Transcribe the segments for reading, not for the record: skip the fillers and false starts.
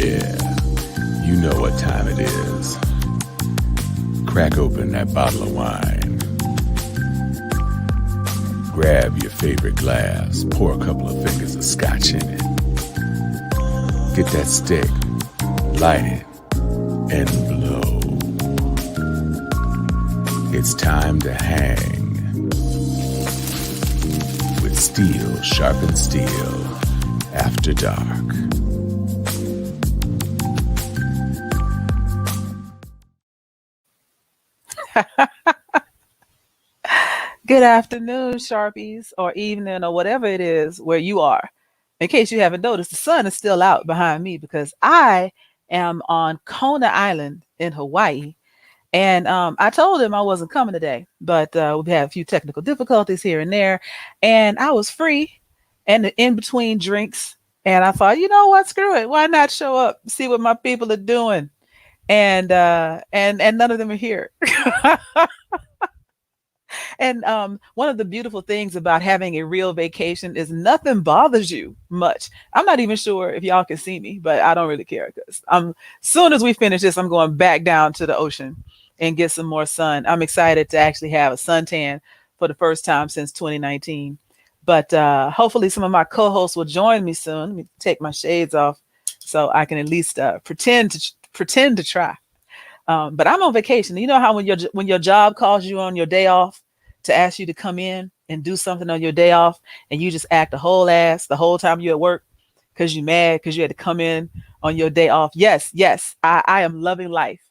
Yeah, you know what time it is. Crack open that bottle of wine. Grab your favorite glass, pour a couple of fingers of scotch in it. Get that stick, light it, and blow. It's time to hang with Steel Sharpened Steel after dark. Good afternoon, Sharpies, or evening, or whatever it is where you are. In case you haven't noticed, the sun is still out behind me because I am on Kona Island in Hawaii. And I told him I wasn't coming today, but we had a few technical difficulties here and there. And I was free and in between drinks. And I thought, you know what? Screw it. Why not show up, see what my people are doing? And none of them are here. And one of the beautiful things about having a real vacation is nothing bothers you much. I'm not even sure if y'all can see me, but I don't really care because soon as we finish this, I'm going back down to the ocean and get some more sun. I'm excited to actually have a suntan for the first time since 2019. But hopefully some of my co-hosts will join me soon. Let me take my shades off so I can at least pretend to try. But I'm on vacation. You know how when your job calls you on your day off to ask you to come in and do something on your day off, and you just act a whole ass the whole time you're at work because you're mad because you had to come in on your day off. Yes, I am loving life.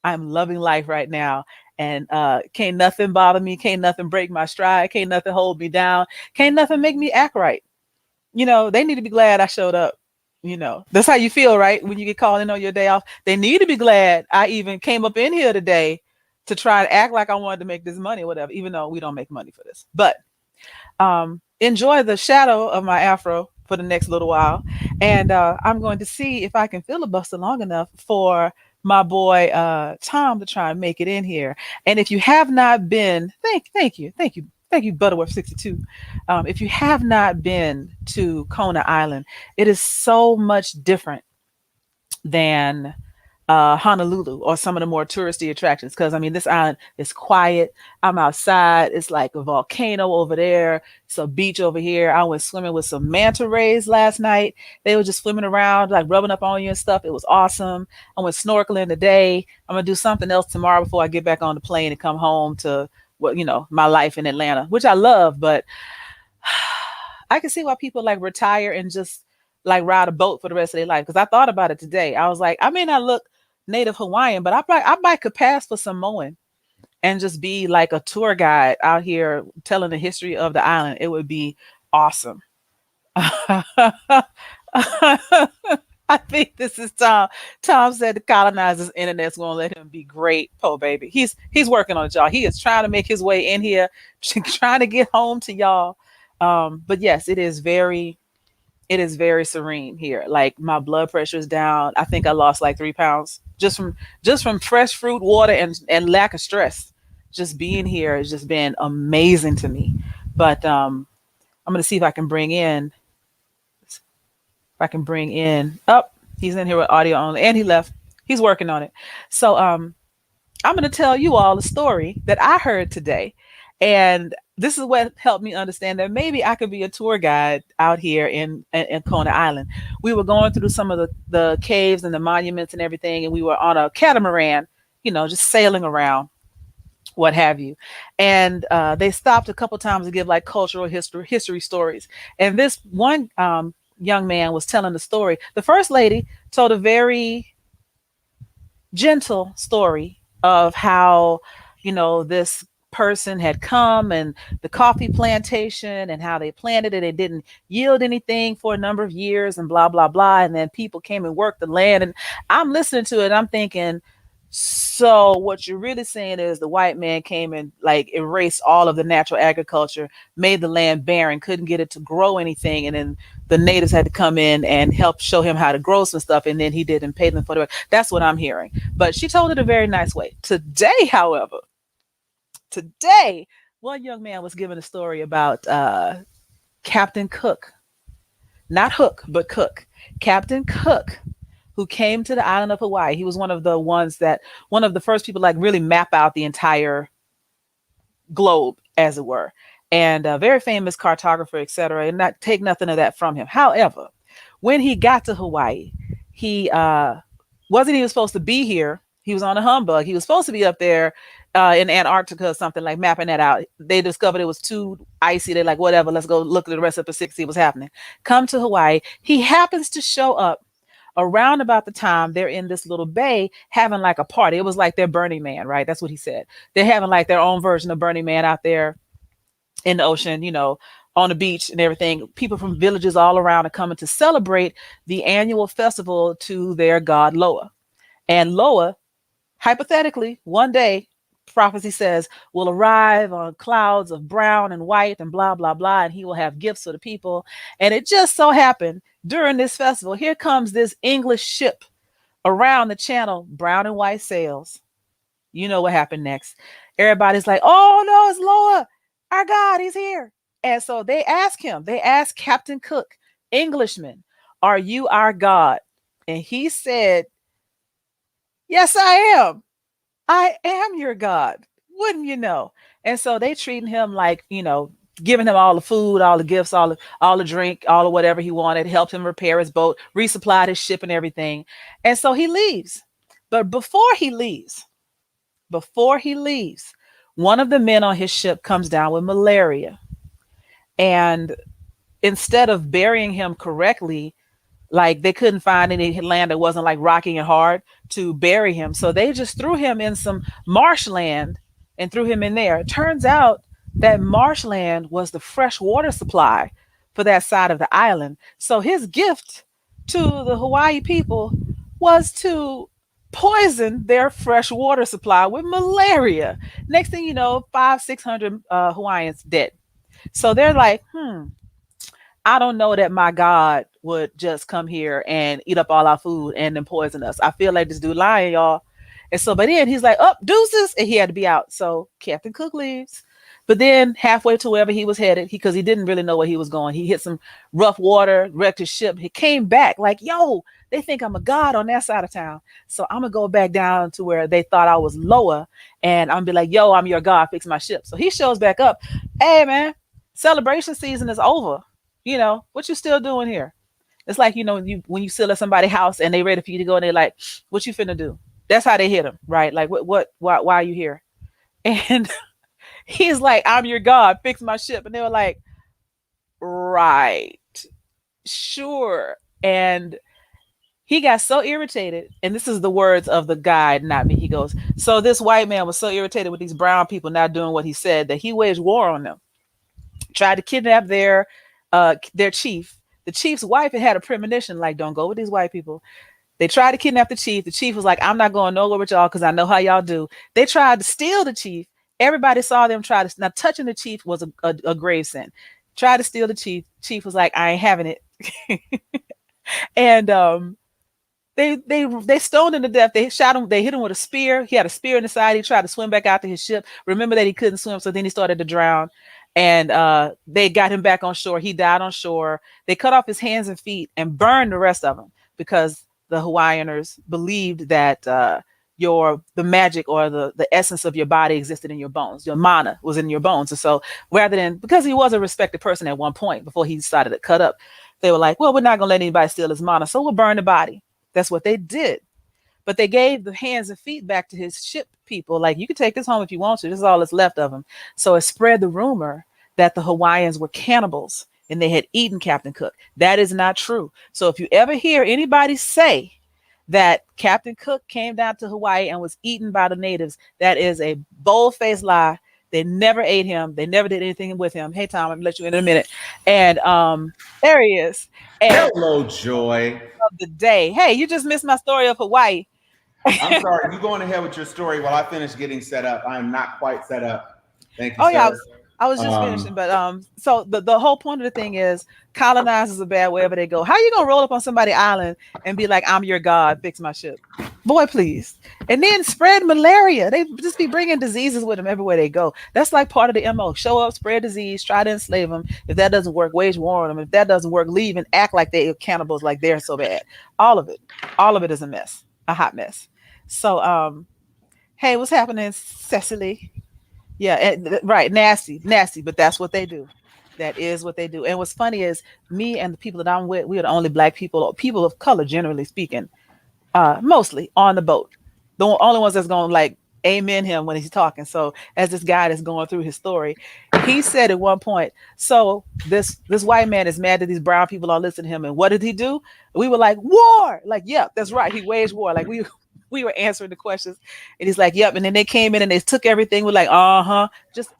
I'm loving life right now. And can't nothing bother me. Can't nothing break my stride. Can't nothing hold me down. Can't nothing make me act right. They need to be glad I showed up. That's how you feel, right? When you get called in on your day off, they need to be glad I even came up in here today to try and act like I wanted to make this money or whatever, even though we don't make money for this. But enjoy the shadow of my afro for the next little while. And I'm going to see if I can filibuster long enough for my boy Tom to try and make it in here. And if you have not been, thank you, Butterworth 62. If you have not been to Kona Island, it is so much different than Honolulu or some of the more touristy attractions. Because this island is quiet. I'm outside. It's like a volcano over there. It's a beach over here. I went swimming with some manta rays last night. They were just swimming around, like rubbing up on you and stuff. It was awesome. I went snorkeling today. I'm gonna do something else tomorrow before I get back on the plane and come home to my life in Atlanta, which I love. But I can see why people like retire and just like ride a boat for the rest of their life. Because I thought about it today. I was like, I may not look native Hawaiian, but I might could pass for Samoan and just be like a tour guide out here telling the history of the island. It would be awesome. I think this is Tom. Tom said the colonizer's internet's gonna let him be great. Oh baby. He's working on it, y'all. He is trying to make his way in here, trying to get home to y'all. But yes, it is very serene here. Like my blood pressure is down. I think I lost like 3 pounds just from fresh fruit, water, and lack of stress. Just being here has just been amazing to me. But I'm gonna see if I can bring in. He's in here with audio only, and he left. He's working on it. So I'm going to tell you all a story that I heard today, and this is what helped me understand that maybe I could be a tour guide out here in Kona Island. We were going through some of the caves and the monuments and everything, and we were on a catamaran, just sailing around, what have you. And they stopped a couple times to give like cultural history stories. And this one young man was telling the story. The first lady told a very gentle story of how, this person had come and the coffee plantation and how they planted it. It didn't yield anything for a number of years and blah, blah, blah. And then people came and worked the land. And I'm listening to it. I'm thinking, so what you're really saying is the white man came and like erased all of the natural agriculture, made the land barren, couldn't get it to grow anything. And then the natives had to come in and help show him how to grow some stuff. And then he did and paid them for the work. That's what I'm hearing. But she told it a very nice way. Today, however, one young man was giving a story about Captain Cook, not Hook, but Cook. Captain Cook, who came to the island of Hawaii. He was one of the first people like really map out the entire globe, as it were, and a very famous cartographer, etc. And not take nothing of that from him. However, when he got to Hawaii, he wasn't even supposed to be here. He was on a humbug. He was supposed to be up there in Antarctica or something, like mapping that out. They discovered it was too icy. They're like, whatever, let's go look at the rest of the Pacific, see what's happening. Come to Hawaii. He happens to show up around about the time they're in this little bay having like a party. It was like their Burning Man, right? That's what he said. They're having like their own version of Burning Man out there in the ocean, on the beach and everything. People from villages all around are coming to celebrate the annual festival to their god Loa. And Loa, hypothetically, one day, prophecy says, will arrive on clouds of brown and white and blah, blah, blah, and he will have gifts for the people. And it just so happened during this festival, here comes this English ship around the channel, brown and white sails. You know what happened next. Everybody's like, oh no, it's Loa. Our God, he's here. And so they asked Captain Cook, Englishman, are you our God? And he said, yes, I am. I am your God. Wouldn't you know? And so they treating him like, giving him all the food, all the gifts, all the drink, all of whatever he wanted, helped him repair his boat, resupplied his ship and everything. And so he leaves. But before he leaves, one of the men on his ship comes down with malaria. And instead of burying him correctly, like they couldn't find any land that wasn't like rocky and hard to bury him. So they just threw him in some marshland and threw him in there. It turns out that marshland was the fresh water supply for that side of the island. So his gift to the Hawaii people was to poison their fresh water supply with malaria. Next thing you know, 500-600 Hawaiians dead. So they're like, I don't know that my God would just come here and eat up all our food and then poison us. I feel like this dude lying, y'all. And so, but then he's like, up, deuces, and he had to be out. So Captain Cook leaves. But then halfway to wherever he was headed, because he didn't really know where he was going, he hit some rough water, wrecked his ship. He came back like, yo, they think I'm a god on that side of town. So I'm going to go back down to where they thought I was Loa. And I'm going to be like, yo, I'm your god, fix my ship. So he shows back up. Hey, man, celebration season is over. What you still doing here? It's like, when you still at somebody's house and they ready for you to go and they're like, what you finna do? That's how they hit him, right? Like, why are you here? And he's like, I'm your God, fix my ship. And they were like, right, sure. And he got so irritated. And this is the words of the guide, not me. He goes, so this white man was so irritated with these brown people not doing what he said that he waged war on them, tried to kidnap their chief. The chief's wife had a premonition, like, don't go with these white people. They tried to kidnap the chief. The chief was like, I'm not going nowhere with y'all because I know how y'all do. They tried to steal the chief. Everybody saw them try to. Now, touching the chief was a grave sin. Tried to steal the chief. Chief was like, I ain't having it. And they stoned him to death. They shot him. They hit him with a spear. He had a spear in the side. He tried to swim back out to his ship. Remember that he couldn't swim, so then he started to drown. And they got him back on shore. He died on shore. They cut off his hands and feet and burned the rest of him because the Hawaiianers believed that the magic or the essence of your body existed in your bones. Your mana was in your bones. And so because he was a respected person at one point before he decided to cut up, they were like, well, we're not going to let anybody steal his mana, so we'll burn the body. That's what they did. But they gave the hands and feet back to his ship people. Like, you can take this home if you want to. This is all that's left of him. So it spread the rumor that the Hawaiians were cannibals and they had eaten Captain Cook. That is not true. So if you ever hear anybody say that Captain Cook came down to Hawaii and was eaten by the natives, that is a bold-faced lie. They never ate him. They never did anything with him. Hey, Tom, I'm going to let you in a minute. And there he is. And hello, Joy. Of the day. Hey, you just missed my story of Hawaii. I'm sorry. You going ahead with your story while I finish getting set up. I am not quite set up. Thank you, Oh, sir. yeah. I was just finishing, but so the whole point of the thing is colonizers are bad wherever they go. How you gonna roll up on somebody's island and be like, "I'm your god, fix my ship"? Boy, please. And then spread malaria. They just be bringing diseases with them everywhere they go. That's like part of the MO. Show up, spread disease, try to enslave them. If that doesn't work, wage war on them. If that doesn't work, leave and act like they are cannibals, like they're so bad. All of it, all of it is a mess, a hot mess. So, hey, what's happening, Cecily? Yeah, right, nasty, nasty, but that's what they do. That is what they do. And what's funny is me and the people that I'm with, we are the only black people, or people of color, generally speaking, mostly on the boat. The only ones that's going to like amen him when he's talking. So as this guy is going through his story, he said at one point, so this white man is mad that these brown people are listening to him. And what did he do? We were like, war. Like, yeah, that's right. He waged war. Like we were answering the questions. And he's like, yep. And then they came in and they took everything. We're like, uh-huh. Just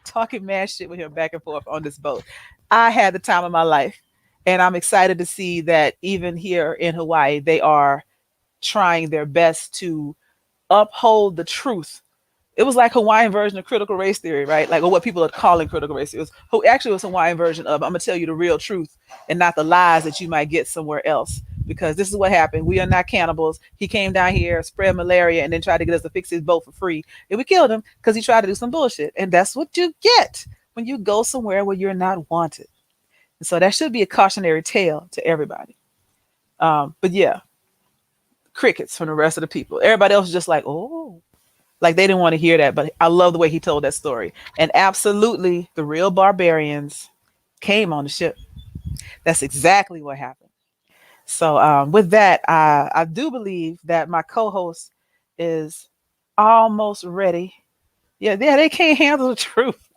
talking mad shit with him back and forth on this boat. I had the time of my life. And I'm excited to see that even here in Hawaii, they are trying their best to uphold the truth. It was like Hawaiian version of critical race theory, right? Like, or what people are calling critical race theory. It was Hawaiian version of, I'm gonna tell you the real truth and not the lies that you might get somewhere else. Because this is what happened. We are not cannibals. He came down here, spread malaria, and then tried to get us to fix his boat for free. And we killed him because he tried to do some bullshit. And that's what you get when you go somewhere where you're not wanted. And so that should be a cautionary tale to everybody. But yeah, crickets from the rest of the people. Everybody else is just like, oh, like they didn't want to hear that. But I love the way he told that story. And absolutely, the real barbarians came on the ship. That's exactly what happened. So with that, I do believe that my co-host is almost ready. Yeah, they can't handle the truth.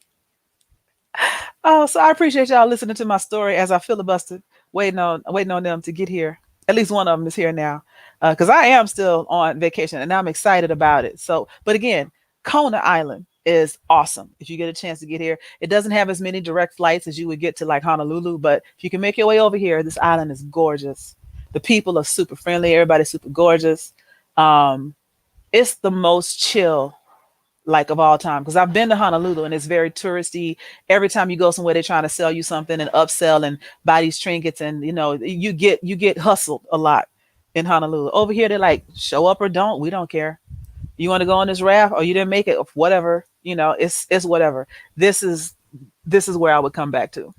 Oh, so I appreciate y'all listening to my story as I filibustered, waiting on them to get here. At least one of them is here now, because I am still on vacation and I'm excited about it. So, but again, Kona Island is awesome. If you get a chance to get here, it doesn't have as many direct flights as you would get to like Honolulu, but if you can make your way over here, this island is gorgeous. The people are super friendly. Everybody's super gorgeous. It's the most chill like of all time because I've been to Honolulu and it's very touristy. Every time you go somewhere, they're trying to sell you something and upsell and buy these trinkets, and you get hustled a lot in Honolulu. Over here, they're like, show up or don't. We don't care. You want to go on this raft or you didn't make it, or whatever. It's whatever. This is where I would come back to.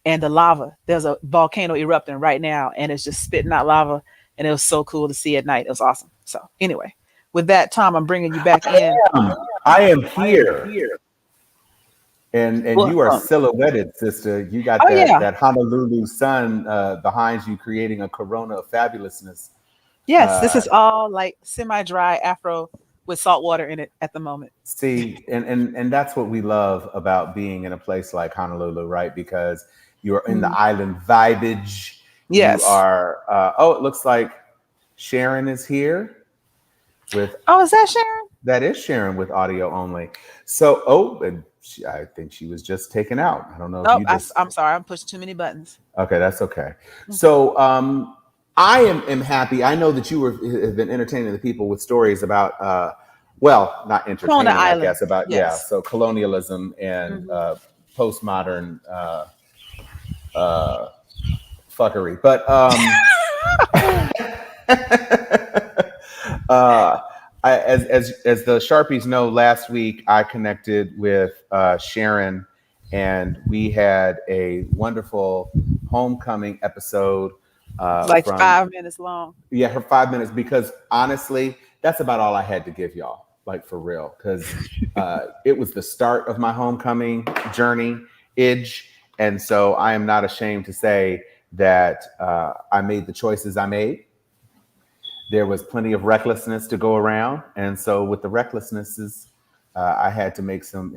And the lava. There's a volcano erupting right now, and it's just spitting out lava. And it was so cool to see at night. It was awesome. So anyway, with that, Tom, I'm bringing you back in. I am here. And you are silhouetted, sister. You got that Honolulu sun behind you, creating a corona of fabulousness. Yes, this is all like semi-dry Afro with salt water in it at the moment. See, and that's what we love about being in a place like Honolulu, right? Because you are in the island vibage. Yes. You are. It looks like Sharon is here with. Oh, is that Sharon? That is Sharon with audio only. So, and I think she was just taken out. I don't know. I'm sorry. I'm pushing too many buttons. Okay, that's okay. So, I am happy. I know that you have been entertaining the people with stories about, not entertaining, I guess, about, so colonialism and postmodern fuckery. But as the Sharpies know, last week I connected with Sharon, and we had a wonderful homecoming episode. 5 minutes long. Yeah, her 5 minutes, because honestly, that's about all I had to give y'all, like for real, because it was the start of my homecoming journey, and so I am not ashamed to say that I made the choices I made. There was plenty of recklessness to go around, and so with the recklessnesses, I had to make some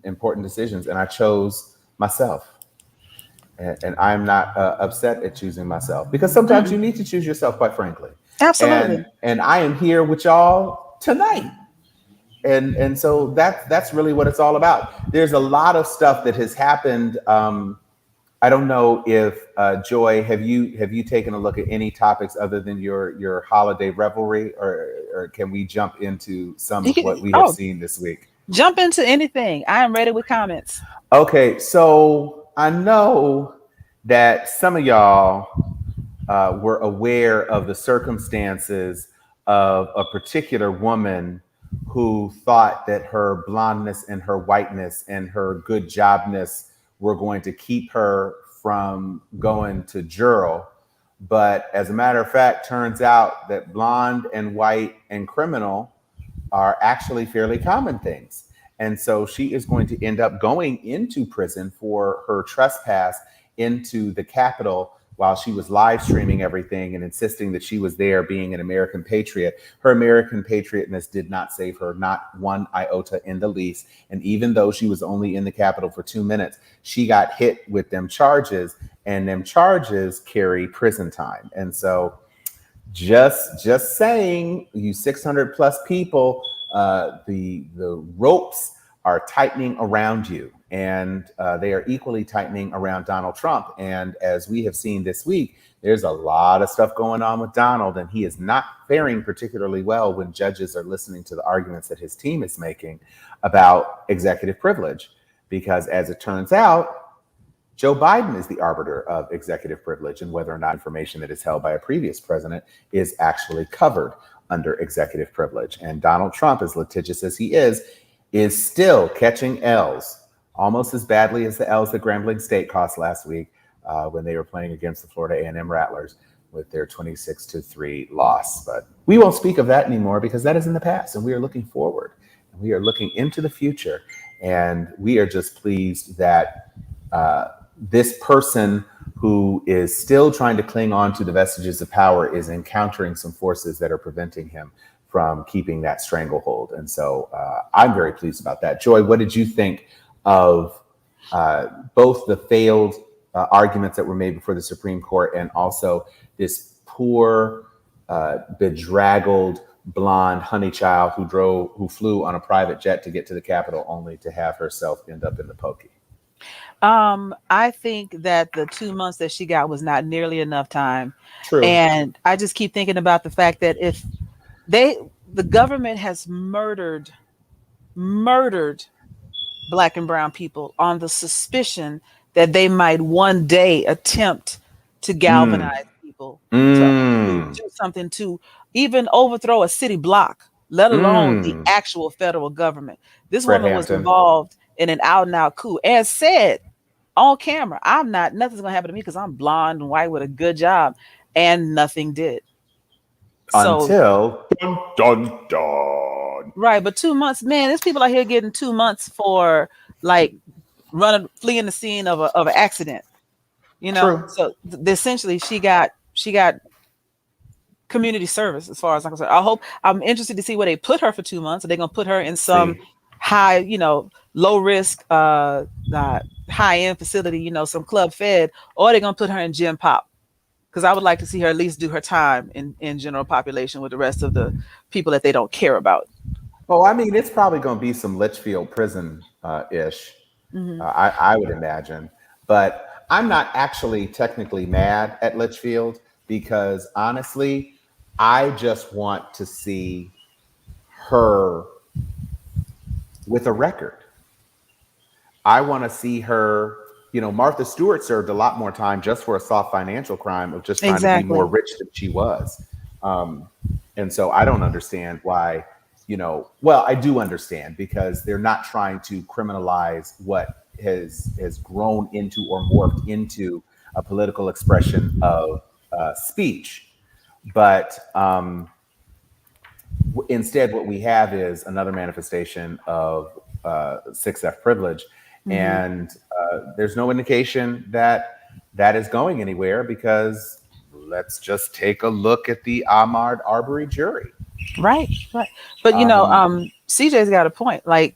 important decisions, and I chose myself. And I'm not upset at choosing myself, because sometimes you need to choose yourself, quite frankly. Absolutely. And I am here with y'all tonight. And so that's really what it's all about. There's a lot of stuff that has happened. I don't know if Joy, have you taken a look at any topics other than your holiday revelry, or can we jump into some of what we have seen this week? Jump into anything. I am ready with comments. Okay, so I know that some of y'all were aware of the circumstances of a particular woman who thought that her blondness and her whiteness and her good jobness were going to keep her from going to jural. But as a matter of fact, turns out that blonde and white and criminal are actually fairly common things. And so she is going to end up going into prison for her trespass into the Capitol while she was live streaming everything and insisting that she was there being an American patriot. Her American patriotness did not save her, not one iota in the least. And even though she was only in the Capitol for 2 minutes, she got hit with them charges, and them charges carry prison time. And so just saying, you 600 plus people, the ropes are tightening around you, and they are equally tightening around Donald Trump. And as we have seen this week, there's a lot of stuff going on with Donald, and he is not faring particularly well when judges are listening to the arguments that his team is making about executive privilege, because as it turns out, Joe Biden is the arbiter of executive privilege and whether or not information that is held by a previous president is actually covered under executive privilege. And Donald Trump, as litigious as he is still catching L's almost as badly as the L's that Grambling State cost last week when they were playing against the Florida A&M Rattlers with their 26-3 loss. But we won't speak of that anymore because that is in the past, and we are looking forward. And we are looking into the future, and we are just pleased that this person who is still trying to cling on to the vestiges of power is encountering some forces that are preventing him from keeping that stranglehold. And so I'm very pleased about that. Joy, what did you think of both the failed arguments that were made before the Supreme Court and also this poor, bedraggled, blonde honey child who flew on a private jet to get to the Capitol only to have herself end up in the pokey? I think that the 2 months that she got was not nearly enough time. True. And I just keep thinking about the fact that if the government has murdered Black and brown people on the suspicion that they might one day attempt to galvanize people to do something, to even overthrow a city block, let alone the actual federal government. This Fred woman was Hampton. involved in an out and out coup, as said on camera. Nothing's gonna happen to me because I'm blonde and white with a good job, and nothing did. Until dun, dun, dun. Right, but 2 months, man, there's people out here getting 2 months for like fleeing the scene of an accident. True. So essentially she got community service as far as I'm concerned. I'm interested to see where they put her for 2 months. Are they gonna put her in some high, low risk, high end facility, some club fed, or are they gonna put her in gym pop? Because I would like to see her at least do her time in general population with the rest of the people that they don't care about. Oh, I mean, it's probably going to be some Litchfield prison ish, I would imagine. But I'm not actually technically mad at Litchfield because honestly, I just want to see her with a record. I want to see her. Martha Stewart served a lot more time just for a soft financial crime of just trying to be more rich than she was. And so I don't understand why, well, I do understand because they're not trying to criminalize what has grown into or morphed into a political expression of speech. But instead, what we have is another manifestation of 6F privilege. And there's no indication that is going anywhere because let's just take a look at the Ahmaud Arbery jury. Right. But, CJ's got a point. Like,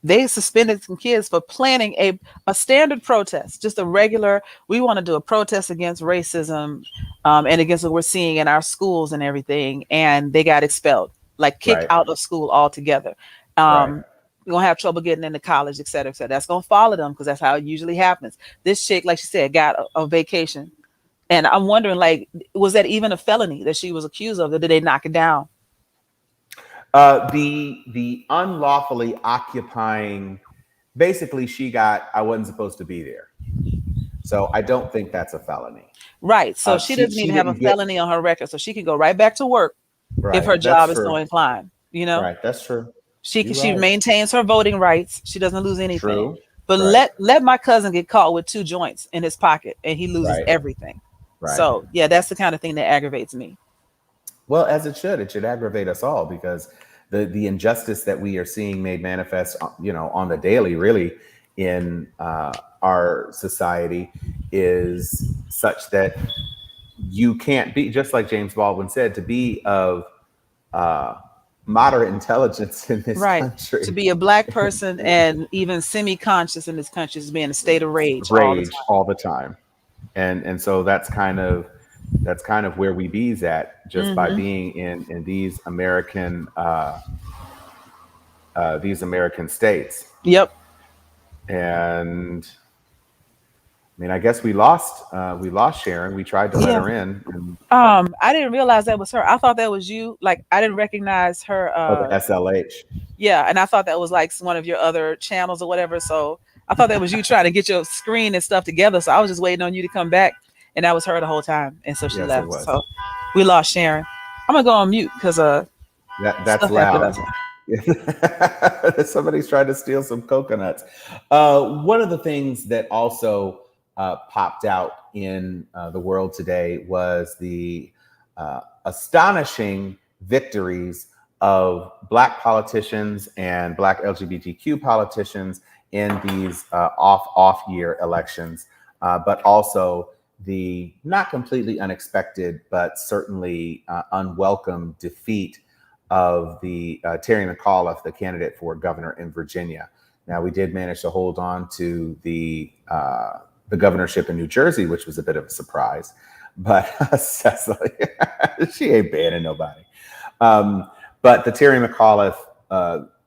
they suspended some kids for planning a standard protest, just a regular, we want to do a protest against racism and against what we're seeing in our schools and everything. And they got expelled, like kicked out of school altogether. We're going to have trouble getting into college, et cetera, et cetera. That's going to follow them because that's how it usually happens. This chick, like she said, got a vacation. And I'm wondering, like, was that even a felony that she was accused of, or did they knock it down? The unlawfully occupying, basically, I wasn't supposed to be there. So I don't think that's a felony. Right. So she doesn't She even have a didn't get felony on her record. So she can go right back to work if her right. That's job is so true. inclined. You know, Right. That's true. You're she right. maintains her voting rights. She doesn't lose anything. True. But Right. let my cousin get caught with 2 joints in his pocket and he loses Right. everything. Right. So yeah, that's the kind of thing that aggravates me. Well, as it should. It should aggravate us all because the injustice that we are seeing made manifest, on the daily, really, in our society, is such that you can't be, just like James Baldwin said, to be of uh, moderate intelligence in this Right. To country. be a black person and even semi-conscious in this country is being a state of rage all the Rage time. all the time, and so that's kind of where we bees at, just by Hmm. being in these American states. Yep. And I mean, I guess we lost Sharon. We tried to let Yeah. her in, and I didn't realize that was her. I thought that was you. Like I didn't recognize her. oh, the SLH. Yeah, and I thought that was like one of your other channels or whatever. So I thought that was you trying to get your screen and stuff together. So I was just waiting on you to come back, and that was her the whole time. And so she Yes, it left. was. So we lost Sharon. I'm gonna go on mute because That's stuff happened. loud. Somebody's trying to steal some coconuts. One of the things that also popped out in the world today was the astonishing victories of Black politicians and Black LGBTQ politicians in these off-year elections, but also the not completely unexpected, but certainly unwelcome defeat of the Terry McAuliffe, the candidate for governor in Virginia. Now, we did manage to hold on to the governorship in New Jersey, which was a bit of a surprise. But Cecily, she ain't banning nobody. But the Terry McAuliffe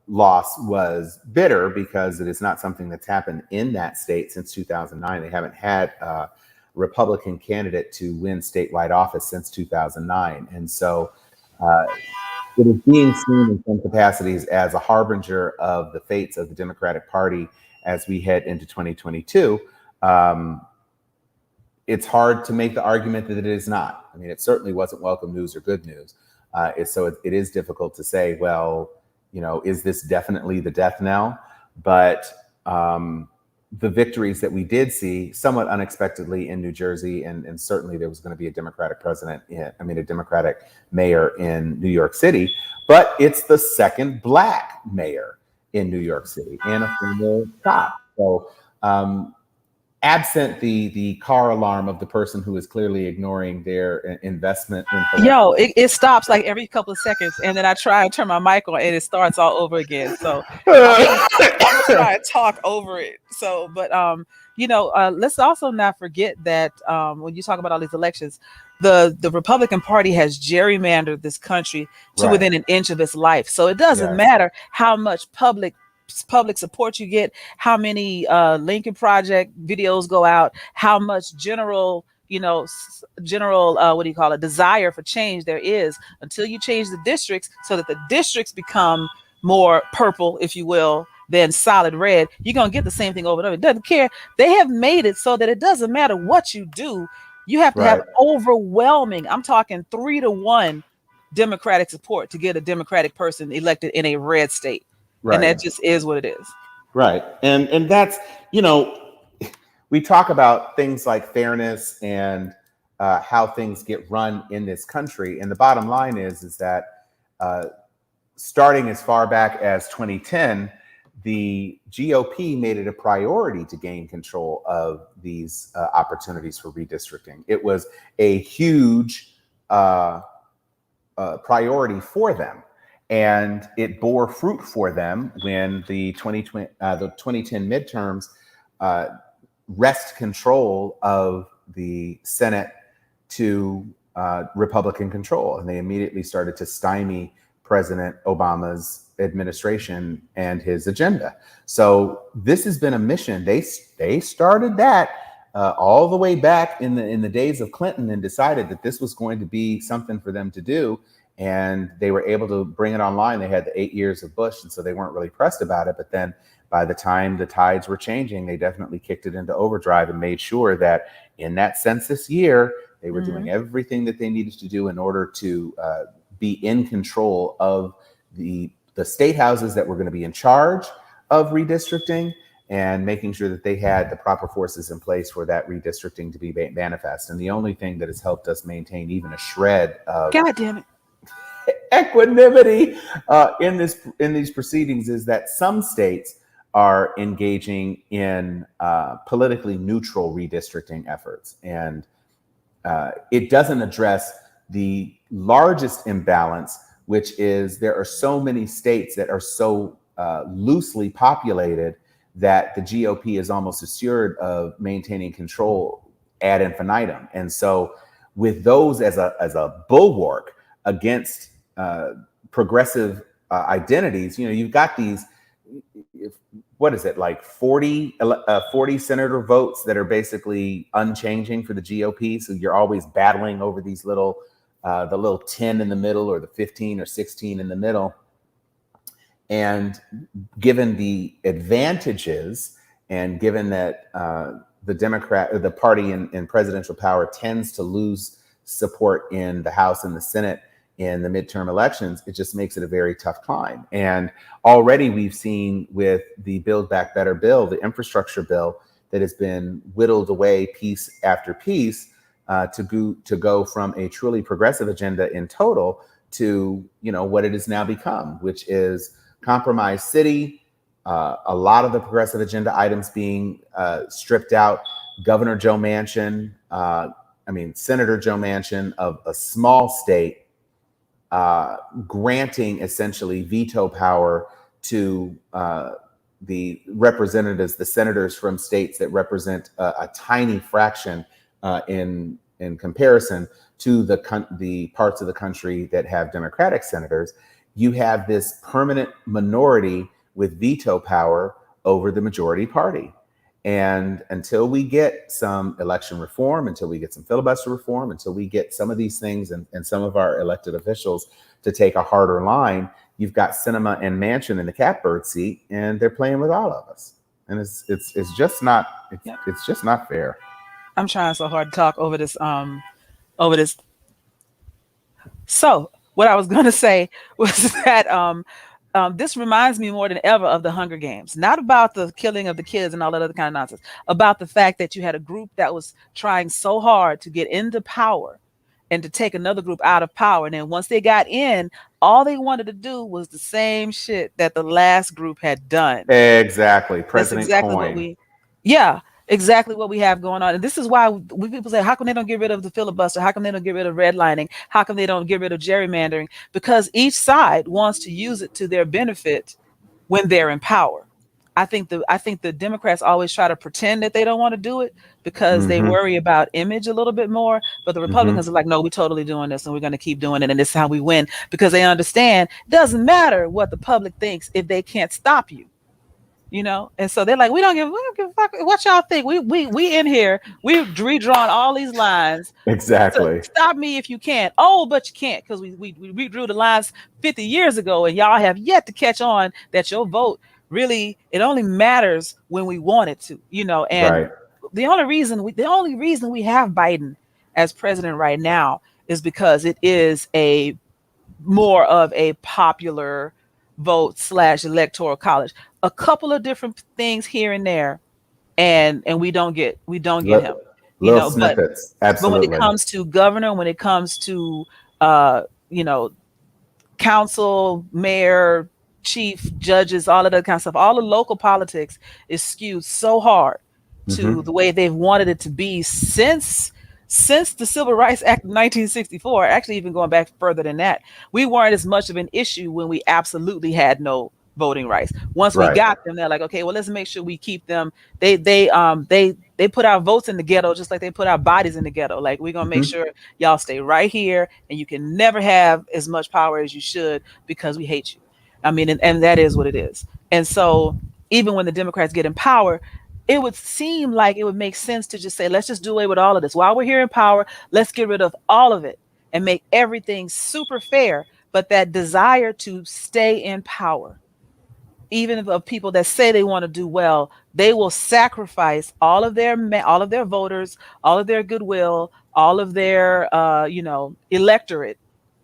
loss was bitter because it is not something that's happened in that state since 2009. They haven't had a Republican candidate to win statewide office since 2009. And so it is being seen in some capacities as a harbinger of the fates of the Democratic Party as we head into 2022. It's hard to make the argument that it is not. I mean, it certainly wasn't welcome news or good news. It is difficult to say, well, is this definitely the death knell? But the victories that we did see somewhat unexpectedly in New Jersey, and certainly there was going to be a Democratic a Democratic mayor in New York City, but it's the second Black mayor in New York City and a former cop. So absent the car alarm of the person who is clearly ignoring their investment in Yo, it stops like every couple of seconds, and then I try and turn my mic on, and it starts all over again. So I'm gonna try and talk over it. So, but let's also not forget that when you talk about all these elections, the Republican Party has gerrymandered this country to Right. within an inch of its life. So it doesn't Yes. matter how much public support you get, how many Lincoln Project videos go out, how much general what do you call it, desire for change there is, until you change the districts so that the districts become more purple, if you will, than solid red, you're going to get the same thing over and over. It doesn't care. They have made it so that it doesn't matter what you do. You have to have Right. overwhelming, I'm talking 3-1 Democratic support to get a Democratic person elected in a red state. And Right. that just is what it is. Right. And that's, we talk about things like fairness and how things get run in this country. And the bottom line is that starting as far back as 2010, the GOP made it a priority to gain control of these opportunities for redistricting. It was a huge priority for them. And it bore fruit for them when the 2010 midterms wrest control of the Senate to Republican control. And they immediately started to stymie President Obama's administration and his agenda. So this has been a mission. They started that all the way back in the days of Clinton and decided that this was going to be something for them to do. and they were able to bring it online. They had the 8 years of Bush, and so they weren't really pressed about it. But then by the time the tides were changing, they definitely kicked it into overdrive and made sure that in that census year, they were doing everything that they needed to do in order to be in control of the state houses that were going to be in charge of redistricting, and making sure that they had the proper forces in place for that redistricting to be manifest. And the only thing that has helped us maintain even a shred of God damn it. equanimity in these proceedings is that some states are engaging in politically neutral redistricting efforts, and it doesn't address the largest imbalance, which is there are so many states that are so loosely populated that the GOP is almost assured of maintaining control ad infinitum. And so with those as a bulwark against progressive identities, you've got these, what is it, like 40 senator votes that are basically unchanging for the GOP. So you're always battling over these little, the little 10 in the middle, or the 15 or 16 in the middle. And given the advantages, and given that the Democrat, or the party in presidential power, tends to lose support in the House and the Senate in the midterm elections, it just makes it a very tough climb. And already we've seen with the Build Back Better bill, the infrastructure bill, that has been whittled away piece after piece to go from a truly progressive agenda in total to what it has now become, which is compromise city, a lot of the progressive agenda items being stripped out. Governor Joe Manchin, Senator Joe Manchin of a small state, granting essentially veto power to the representatives, the senators from states that represent a tiny fraction in comparison to the parts of the country that have Democratic senators. You have this permanent minority with veto power over the majority party. And until we get some election reform, until we get some filibuster reform, until we get some of these things and some of our elected officials to take a harder line, you've got Sinema and Manchin in the catbird seat, and they're playing with all of us. And it's just not it's just not fair. I'm trying so hard to talk over this over this. So what I was going to say was that this reminds me more than ever of the Hunger Games, not about the killing of the kids and all that other kind of nonsense, about the fact that you had a group that was trying so hard to get into power and to take another group out of power. And then once they got in, all they wanted to do was the same shit that the last group had done. Exactly. That's President exactly Coin. exactly what we have going on. And this is why we people say, how come they don't get rid of the filibuster? How come they don't get rid of redlining? How come they don't get rid of gerrymandering? Because each side wants to use it to their benefit when they're in power. I think the Democrats always try to pretend that they don't want to do it because they worry about image a little bit more. But the Republicans are like, no, we're totally doing this and we're going to keep doing it. And this is how we win, because they understand it doesn't matter what the public thinks if they can't stop you. And so they're like, we don't give a fuck what y'all think. We in here, we've redrawn all these lines. Exactly. So stop me if you can. Oh, but you can't, because we redrew the lines 50 years ago, and y'all have yet to catch on that your vote really, it only matters when we want it to. And Right. the only reason we have Biden as president right now is because it is a more of a popular vote / electoral college. A couple of different things here and there, and we don't get him. Little But snippets. when it Absolutely. comes to governor, when it comes to uh, you know, council, mayor, chief, judges, all of that kind of stuff, all the local politics is skewed so hard to the way they've wanted it to be since the Civil Rights Act of 1964, actually even going back further than that. We weren't as much of an issue when we absolutely had no voting rights. Once we Right. got them, they're like, okay, well, let's make sure we keep them. They put our votes in the ghetto just like they put our bodies in the ghetto. Like, we're gonna make sure y'all stay right here, and you can never have as much power as you should because we hate you. I mean, and that is what it is. And so even when the Democrats get in power, it would seem like it would make sense to just say, let's just do away with all of this. While we're here in power, let's get rid of all of it. and make everything super fair. But that desire to stay in power, even of people that say they want to do well, they will sacrifice all of their voters, all of their goodwill, all of their electorate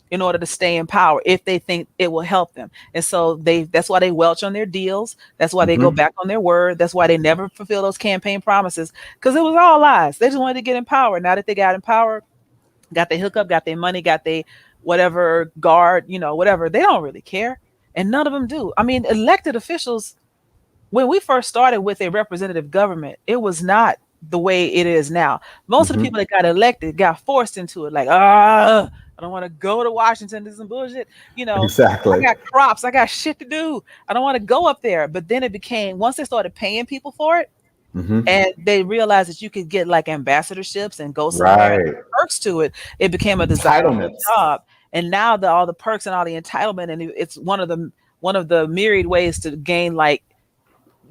in order to stay in power if they think it will help them. And so that's why they welch on their deals. That's why they go Mm-hmm. back on their word. That's why they never fulfill those campaign promises, because it was all lies. They just wanted to get in power. Now that they got in power, got their hookup, got their money, got their whatever guard, whatever, they don't really care. And none of them do. I mean, elected officials, when we first started with a representative government, it was not the way it is now. Most of the Mm-hmm. people that got elected got forced into it, like, I don't want to go to Washington, do some bullshit. I Exactly. got crops, I got shit to do. I don't want to go up there. But then it became, once they started paying people for it, Mm-hmm. and they realized that you could get like ambassadorships and go somewhere and Right. perks to it, it became a desirable Entitlements. job. And now all the perks and all the entitlement, and it's one of the myriad ways to gain like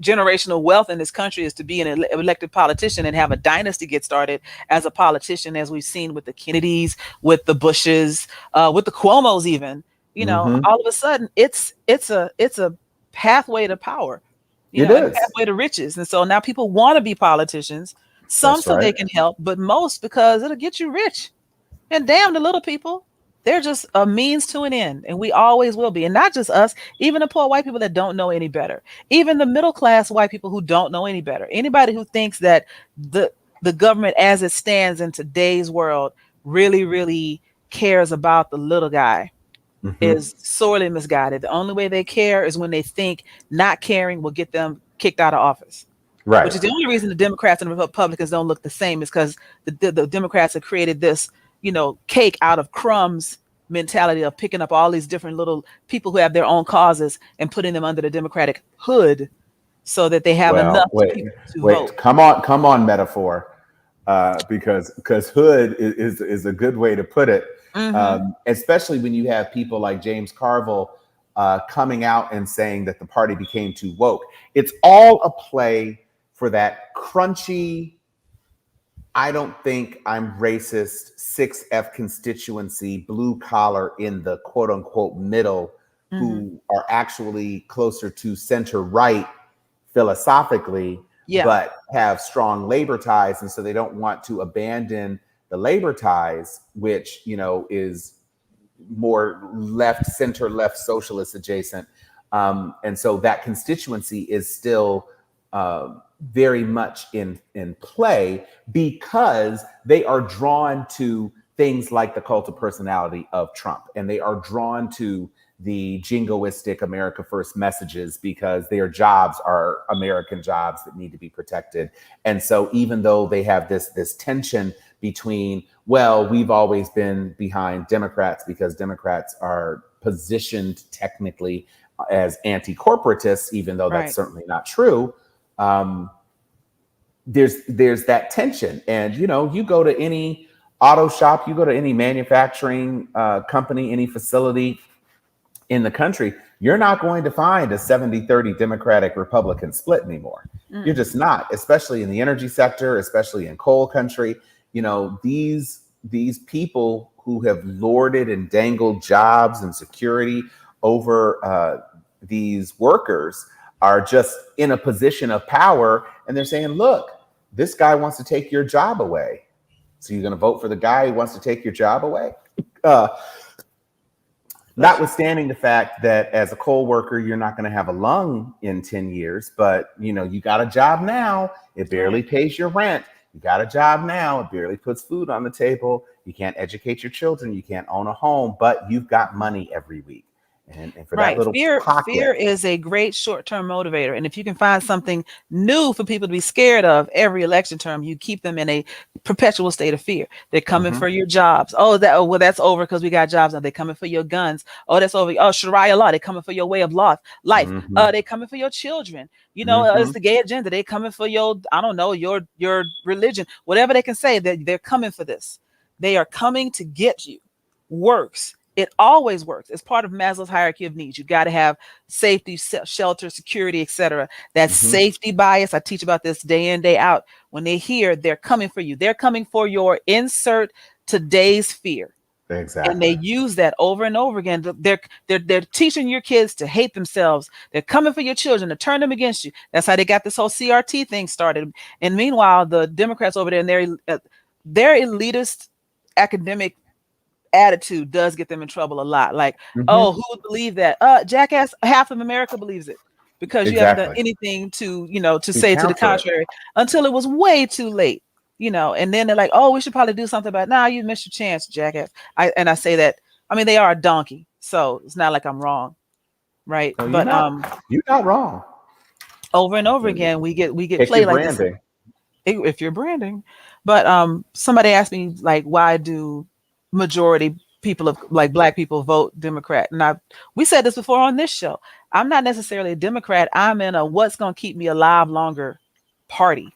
generational wealth in this country is to be an elected politician and have a dynasty get started as a politician, as we've seen with the Kennedys, with the Bushes, with the Cuomos, even. Mm-hmm. All of a sudden, it's a pathway to power, It and is. pathway to riches. And so now people want to be politicians, some That's so right. they can help, but most because it'll get you rich. And damn the little people. They're just a means to an end. And we always will be. And not just us, even the poor white people that don't know any better. Even the middle class white people who don't know any better. Anybody who thinks that the government as it stands in today's world really, really cares about the little guy Mm-hmm. is sorely misguided. The only way they care is when they think not caring will get them kicked out of office, which Right. is the only reason the Democrats and the Republicans don't look the same, is because the Democrats have created this, cake out of crumbs mentality of picking up all these different little people who have their own causes and putting them under the Democratic hood so that they have Well, enough wait, people to wait. vote. Come on, metaphor. Because hood is a good way to put it. Hmm. Especially when you have people like James Carville coming out and saying that the party became too woke. It's all a play for that crunchy, I don't think I'm racist, 6F constituency, blue collar in the quote unquote middle, Hmm. who are actually closer to center right philosophically, Yeah. but have strong labor ties. And so they don't want to abandon the labor ties, which, is more left, center left, socialist adjacent. And so that constituency is still very much in play because they are drawn to things like the cult of personality of Trump, and they are drawn to the jingoistic America First messages because their jobs are American jobs that need to be protected. And so even though they have this tension between, well, we've always been behind Democrats because Democrats are positioned technically as anti-corporatists, even though that's Right. certainly not true. Um, there's that tension, and you go to any auto shop, you go to any manufacturing company, any facility in the country, you're not going to find a 70-30 Democratic Republican split anymore. You're Mm-mm. just not, especially in the energy sector, especially in coal country. These people who have lorded and dangled jobs and security over these workers are just in a position of power, and they're saying, look, this guy wants to take your job away, so you're going to vote for the guy who wants to take your job away. Notwithstanding the fact that as a coal worker, you're not going to have a lung in 10 years, but you got a job now. It barely Right. pays your rent. You got a job now. It barely puts food on the table. You can't educate your children. You can't own a home, but you've got money every week. And for that Right. little Fear pocket, is a great short-term motivator. And if you can find something new for people to be scared of every election term, you keep them in a perpetual state of fear. They're coming mhm, for your jobs. Oh, that's over because we got jobs now. They're coming for your guns. Oh, that's over. Oh, Sharia law. They're coming for your way of life. mhm, They're coming for your children. It's mhm, the gay agenda. They're coming for your, I don't know, your religion. Whatever they can say, they're coming for this. They are coming to get you. Works. It always works. It's part of Maslow's hierarchy of needs. You got to have safety, shelter, security, etc. That mhm. safety bias, I teach about this day in, day out. When they hear, they're coming for you. They're coming for your insert today's fear. And they Exactly. use that over and over again. They're teaching your kids to hate themselves. They're coming for your children to turn them against you. That's how they got this whole CRT thing started. And meanwhile, the Democrats over there and their elitist academic attitude does get them in trouble a lot. Like, oh, Hmm. who would believe that? Jackass, half of America believes it because you haven't done Exactly. anything to, to To say to the counter it. contrary until it was way too late. And then they're like, oh, we should probably do something about it. Nah, you missed your chance, jackass. I say that, I mean, they are a donkey, so it's not like I'm wrong, right? So But you're not wrong. over and over again, we get Pick your played like this branding. if you're branding. But somebody asked me, like, why do majority people of like black people vote Democrat? And we said this before on this show. I'm not necessarily a Democrat. I'm in a what's going to keep me alive longer party.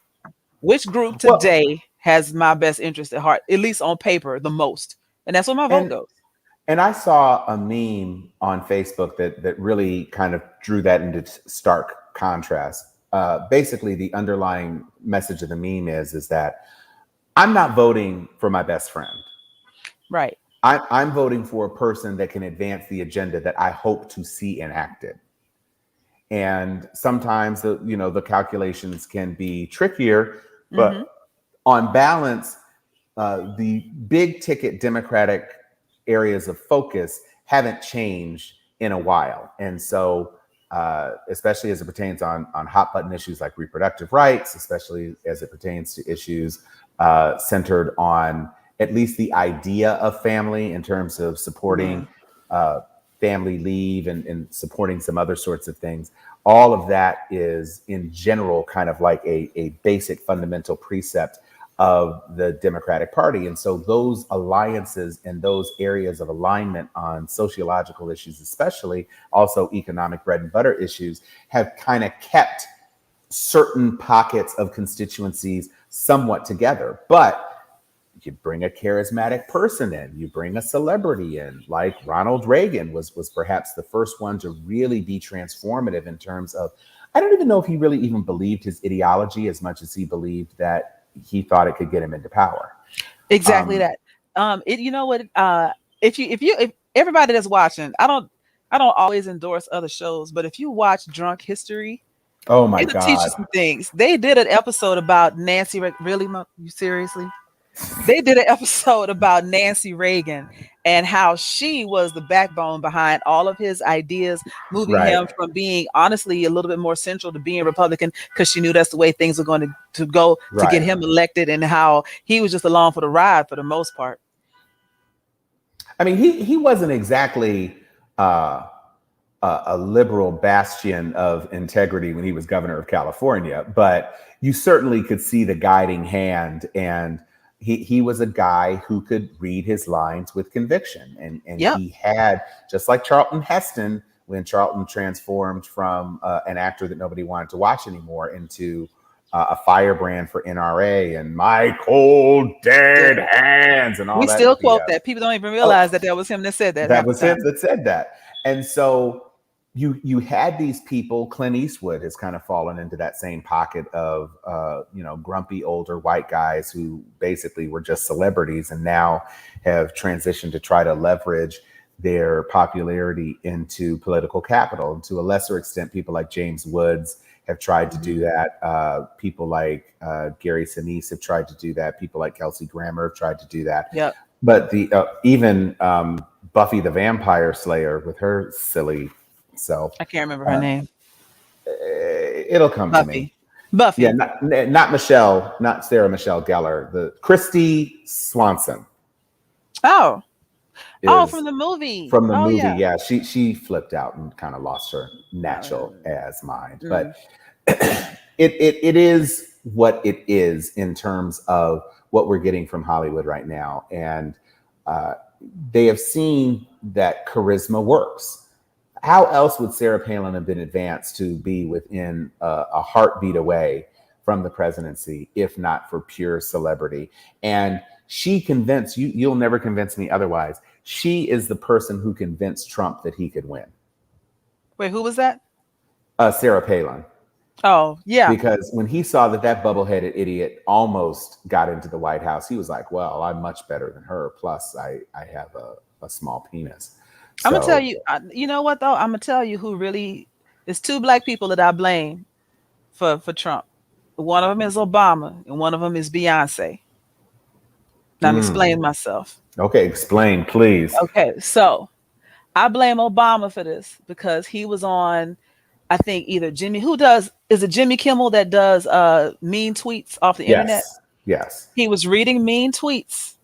Which group Well, today has my best interest at heart, at least on paper, the most? And that's where my vote and goes. and I saw a meme on Facebook that really kind of drew that into stark contrast. Basically, the underlying message of the meme is that I'm not voting for my best friend. Right. I'm voting for a person that can advance the agenda that I hope to see enacted. And sometimes the calculations can be trickier, Mm-hmm. but on balance, the big ticket Democratic areas of focus haven't changed in a while. And so, especially as it pertains on hot button issues like reproductive rights, especially as it pertains to issues centered on at least the idea of family in terms of supporting Mm. uh, family leave and supporting some other sorts of things. All of that is in general kind of like a basic fundamental precept of the Democratic Party. And so those alliances and those areas of alignment on sociological issues, especially also economic bread and butter issues, have kind of kept certain pockets of constituencies somewhat together. But you bring a charismatic person in, you bring a celebrity in, like Ronald Reagan was perhaps the first one to really be transformative in terms of, I don't even know if he really even believed his ideology as much as he believed that he thought it could get him into power. Exactly Um, that. You know what? If everybody that's watching, I don't always endorse other shows, but if you watch Drunk History, oh my it'll teach you God. some things. They did an episode about Nancy. Really, you seriously? They did an episode about Nancy Reagan and how she was the backbone behind all of his ideas, moving Right, him from being honestly a little bit more central to being Republican because she knew that's the way things were going to go to get right. him elected, and how he was just along for the ride for the most part. I mean, he wasn't exactly uh, a liberal bastion of integrity when he was governor of California, but you certainly could see the guiding hand. And he was a guy who could read his lines with conviction. And Yep. he had, just like Charlton Heston, when Charlton transformed from an actor that nobody wanted to watch anymore into a firebrand for NRA and my cold dead Yeah. hands and all We that still quote BS. that. People don't even Oh, realize that that was him that said that that half the was him time. that said that. And so you had these people. Clint Eastwood has kind of fallen into that same pocket of grumpy older white guys who basically were just celebrities and now have transitioned to try to leverage their popularity into political capital. And to a lesser extent, people like James Woods have tried to do Mhm. that. People like Gary Sinise have tried to do that. People like Kelsey Grammer have tried to do that. Yep. But the even Buffy the Vampire Slayer with her silly self, I can't remember her uh, name. it'll come to me. Buffy. Yeah, Buffy. not Michelle, not Sarah Michelle Gellar. The Christy Swanson Oh. Oh, from is the movie. from the Oh movie. yeah. Yeah, she flipped out and kind of lost her natural Uh, as mind. But mm. it is what it is in terms of what we're getting from Hollywood right now, and uh, they have seen that charisma works. How else would Sarah Palin have been advanced to be within a heartbeat away from the presidency if not for pure celebrity? And she convinced you, you'll never convince me otherwise. She is the person who convinced Trump that he could win. Wait, who was that? Sarah Palin. Oh, yeah. because when he saw that that bubbleheaded idiot almost got into the White House, he was like, "Well, I'm much better than her. Plus, I have a small penis." I'm gonna tell So, you. You know what though? I'm gonna tell you who really. There's two black people that I blame for Trump. One of them is Obama, and one of them is Beyonce. Now I'm mm, explaining myself. okay, explain, please. Okay, so I blame Obama for this because he was on, I think either Jimmy, who does, is it Jimmy Kimmel that does mean tweets off the internet? Yes, yes. He was reading mean tweets,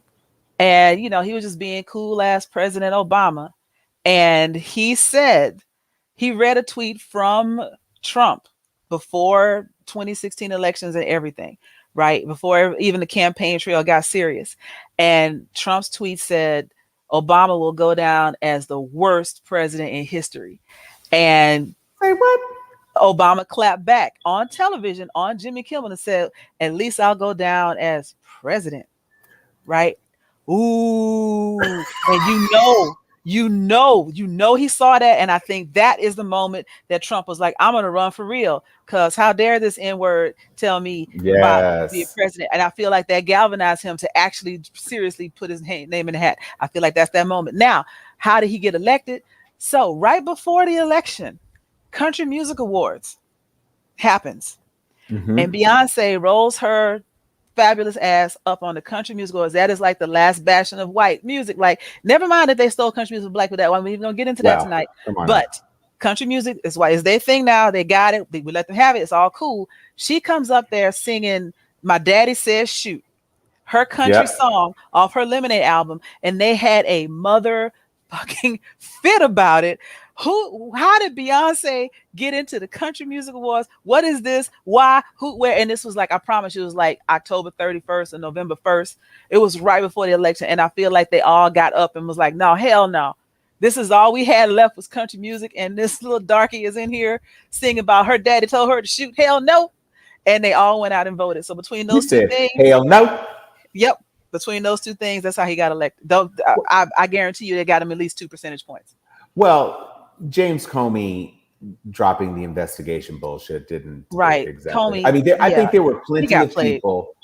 and he was just being cool ass President Obama. And he said he read a tweet from Trump before 2016 elections and everything, right? Before even the campaign trail got serious. And Trump's tweet said Obama will go down as the worst president in history. And Say what? Obama clapped back on television on Jimmy Kimmel and said, "At least I'll go down as president." Right? Ooh, and he saw that, and I think that is the moment that Trump was like, "I'm gonna run for real," because how dare this N word tell me about being Yes. president? And I feel like that galvanized him to actually seriously put his name in the hat. I feel like that's that moment. Now, how did he get elected? So right before the election, Country Music Awards happens, and Hmm. Beyonce rolls her fabulous ass up on the country music awards. That is like the last bastion of white music. Like, never mind that they stole country music black with that one. We're even gonna get into that Wow. tonight. Come on now. But country music is why is their thing now. They got it. We let them have it. It's all cool. She comes up there singing "My Daddy Says Shoot," her country Yep. song off her Lemonade album, and they had a motherfucking fit about it. How did Beyonce get into the Country Music Awards? What is this? Why? Who? Where? And this was like, I promise you, it was like October 31st and November 1st. It was right before the election. And I feel like they all got up and was like, no, hell no. This is all we had left was country music. And this little darky is in here singing about her daddy told her to shoot. Hell no. And they all went out and voted. So between You those two said, things, "Hell no." yep, between those two things, that's how he got elected. Though I guarantee you, they got him at least 2 percentage points. Well, James Comey dropping the investigation bullshit didn't Right, exactly. I Comey. mean, I Yeah, think there were he plenty got of played. people.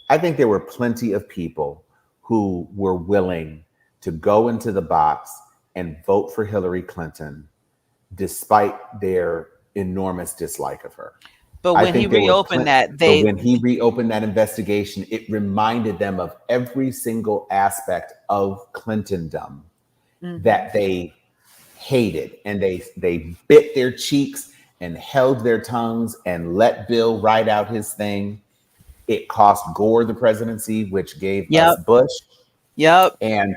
I think there were plenty of people who were willing to go into the box and vote for Hillary Clinton despite their enormous dislike of her. But I when he think there were reopened plenty, that, but they. when he reopened that investigation, it reminded them of every single aspect of Clintondom Mhm. that they hated, and they bit their cheeks and held their tongues and let Bill write out his thing. It cost Gore the presidency, which gave us Yep. Bush. Yep. And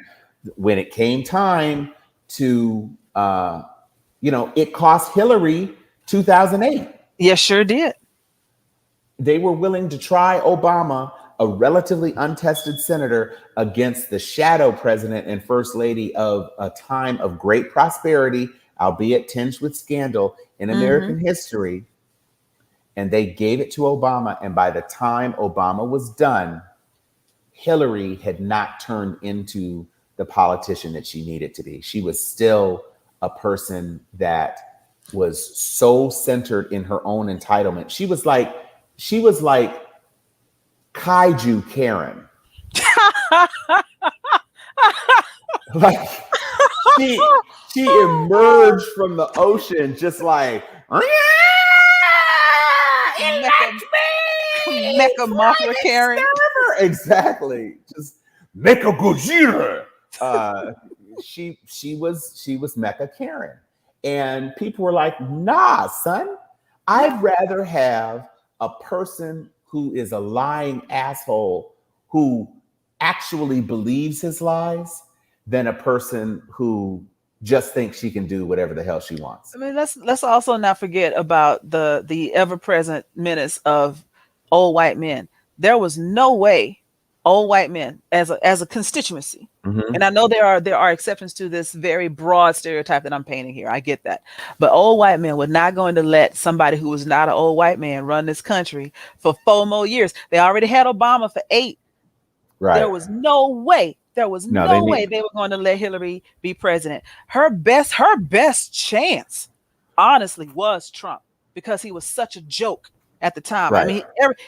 when it came time to, it cost Hillary 2008. Yes, sure did. They were willing to try Obama, a relatively untested senator, against the shadow president and first lady of a time of great prosperity, albeit tinged with scandal in Hmm. American history. And they gave it to Obama. And by the time Obama was done, Hillary had not turned into the politician that she needed to be. She was still a person that was so centered in her own entitlement. She was like kaiju Karen. Like she she emerged from the ocean just like Mecca, elect me Mecca Mothra prime Karen. exterminator. Exactly. Just Mecha Gojira. Uh she was Mecha Karen. And people were like, nah, son, Yeah. I'd rather have a person who is a lying asshole who actually believes his lies than a person who just thinks she can do whatever the hell she wants. I mean, let's also not forget about the ever present menace of old white men. There was no way old white men as a constituency. And Mm-hmm. I know there are exceptions to this very broad stereotype that I'm painting here. I get that. But old white men were not going to let somebody who was not an old white man run this country for 4 more years. They already had Obama for 8. There Right. was no way. There was No, they no way need. they were going to let Hillary be president. Her best chance, honestly, was Trump because he was such a joke at the time. I Right. mean,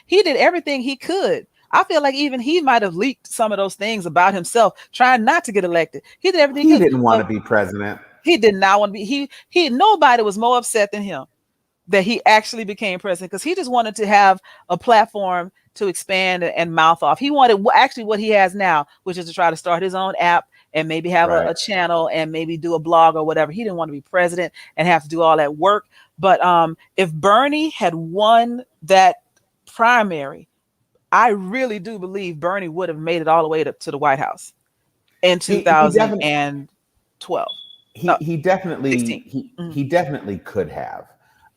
he did everything he could. I feel like even he might have leaked some of those things about himself, trying not to get elected. He did everything he He could, didn't want to but be president. he did not want to be. He nobody was more upset than him that he actually became president, because he just wanted to have a platform to expand and mouth off. He wanted actually what he has now, which is to try to start his own app and maybe have Right. a channel and maybe do a blog or whatever. He didn't want to be president and have to do all that work. But if Bernie had won that primary, I really do believe Bernie would have made it all the way to the White House in He definitely 2012. No, he definitely 16. Mhm. he definitely could have.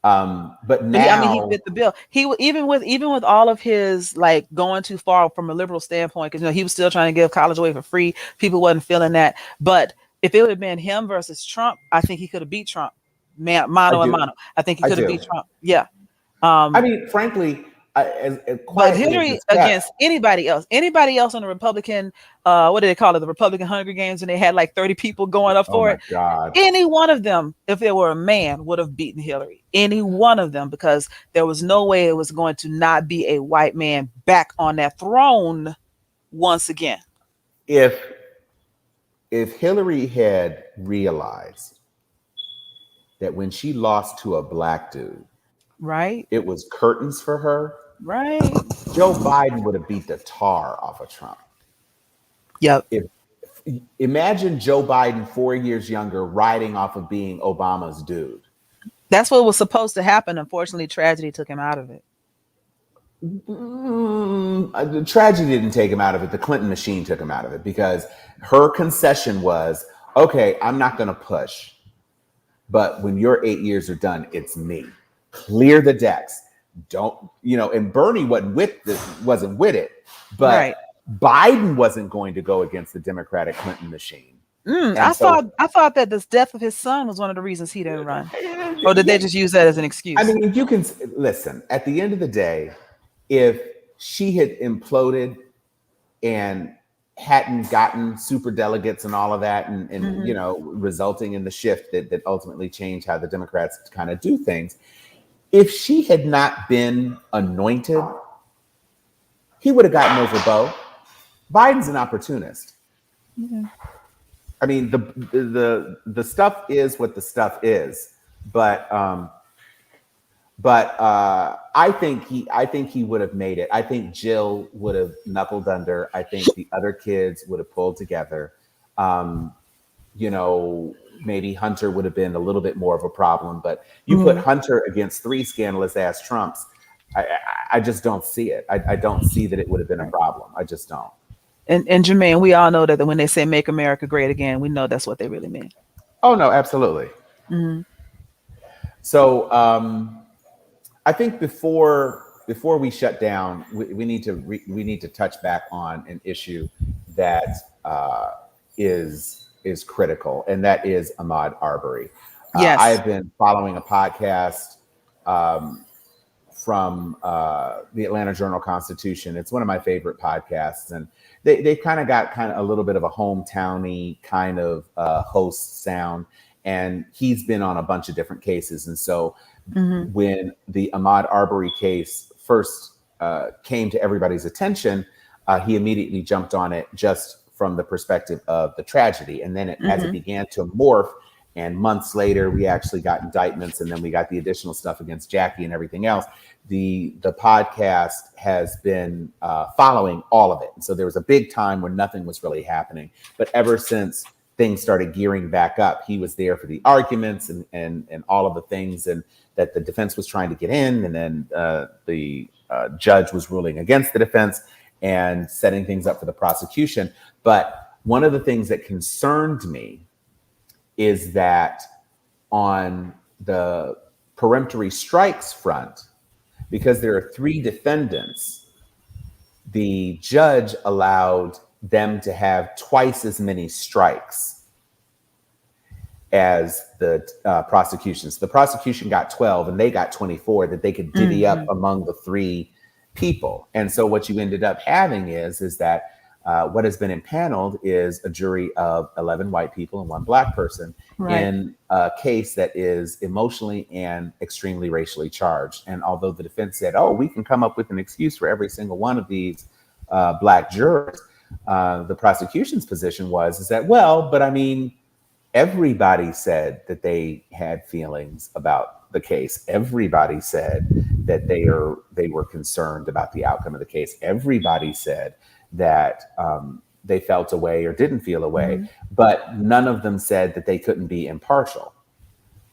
But But I mean, he now fit the bill. Even with all of his like going too far from a liberal standpoint, because he was still trying to give college away for free. People wasn't feeling that. But if it would have been him versus Trump, I think he could have beat Trump, man, I mano a do. mano. I think he I could have do. beat Trump. Yeah. I Um, mean, frankly, as but quietly as Hillary this got, against anybody else on the Republican, what do they call it? The Republican Hunger Games, and they had like 30 people going up oh for my it. God. Any one of them, if there were a man, would have beaten Hillary. Any one of them, because there was no way it was going to not be a white man back on that throne once again. If Hillary had realized that when she lost to a black dude, Right? it was curtains for her, Right? Joe Biden would have beat the tar off of Trump. Yep. If imagine Joe Biden 4 years younger riding off of being Obama's dude. That's what was supposed to happen. Unfortunately, tragedy took him out of it. The tragedy didn't take him out of it. The Clinton machine took him out of it, because her concession was, okay, I'm not going to push, but when your 8 years are done, it's me. Clear the decks. Don't, and Bernie wasn't with it, but Right. Biden wasn't going to go against the Democratic Clinton machine. I And so, thought that the death of his son was one of the reasons he didn't run, or did they just use that as an I excuse? mean, you can listen. At the end of the day, if she had imploded and hadn't gotten super delegates and all of that, and resulting in the shift that ultimately changed how the Democrats kind of do things, if she had not been anointed, he would have gotten over Bo. Biden's an opportunist. Yeah. I mean, the stuff is what the stuff is, but I think he would have made it. I think Jill would have knuckled under. I think the other kids would have pulled together. Maybe Hunter would have been a little bit more of a problem, but you put Hunter against 3 scandalous ass Trumps, I just don't see it. I don't see that it would have been a problem. I just don't. And Jermaine, we all know that when they say "Make America Great Again," we know that's what they really mean. Oh no, absolutely. Mm-hmm. So I think before we shut down, we need to touch back on an issue that is critical, and that is Ahmaud Arbery. Yes. I've been following a podcast from the Atlanta Journal-Constitution. It's one of my favorite podcasts, and they kind of got a little bit of a hometowny kind of host sound, and he's been on a bunch of different cases. And so when the Ahmaud Arbery case first came to everybody's attention, he immediately jumped on it just from the perspective of the tragedy. And then as it began to morph, and months later, we actually got indictments, and then we got the additional stuff against Jackie and everything else. The podcast has been following all of it. And so there was a big time when nothing was really happening. But ever since things started gearing back up, he was there for the arguments and all of the things and that the defense was trying to get in. And then the judge was ruling against the defense and setting things up for the prosecution. But one of the things that concerned me is that on the peremptory strikes front, because there are 3 defendants, the judge allowed them to have twice as many strikes as the prosecution. So the prosecution got 12 and they got 24 that they could divvy up among the 3 people. And so what you ended up having is that What has been impaneled is a jury of 11 white people and one black person Right. in a case that is emotionally and extremely racially charged. And although the defense said, oh, we can come up with an excuse for every single one of these black jurors, the prosecution's position was is that, well, but I mean, everybody said that they had feelings about the case. Everybody said that they were concerned about the outcome of the case. Everybody said that they felt a way or didn't feel a way, Mhm. but none of them said that they couldn't be impartial.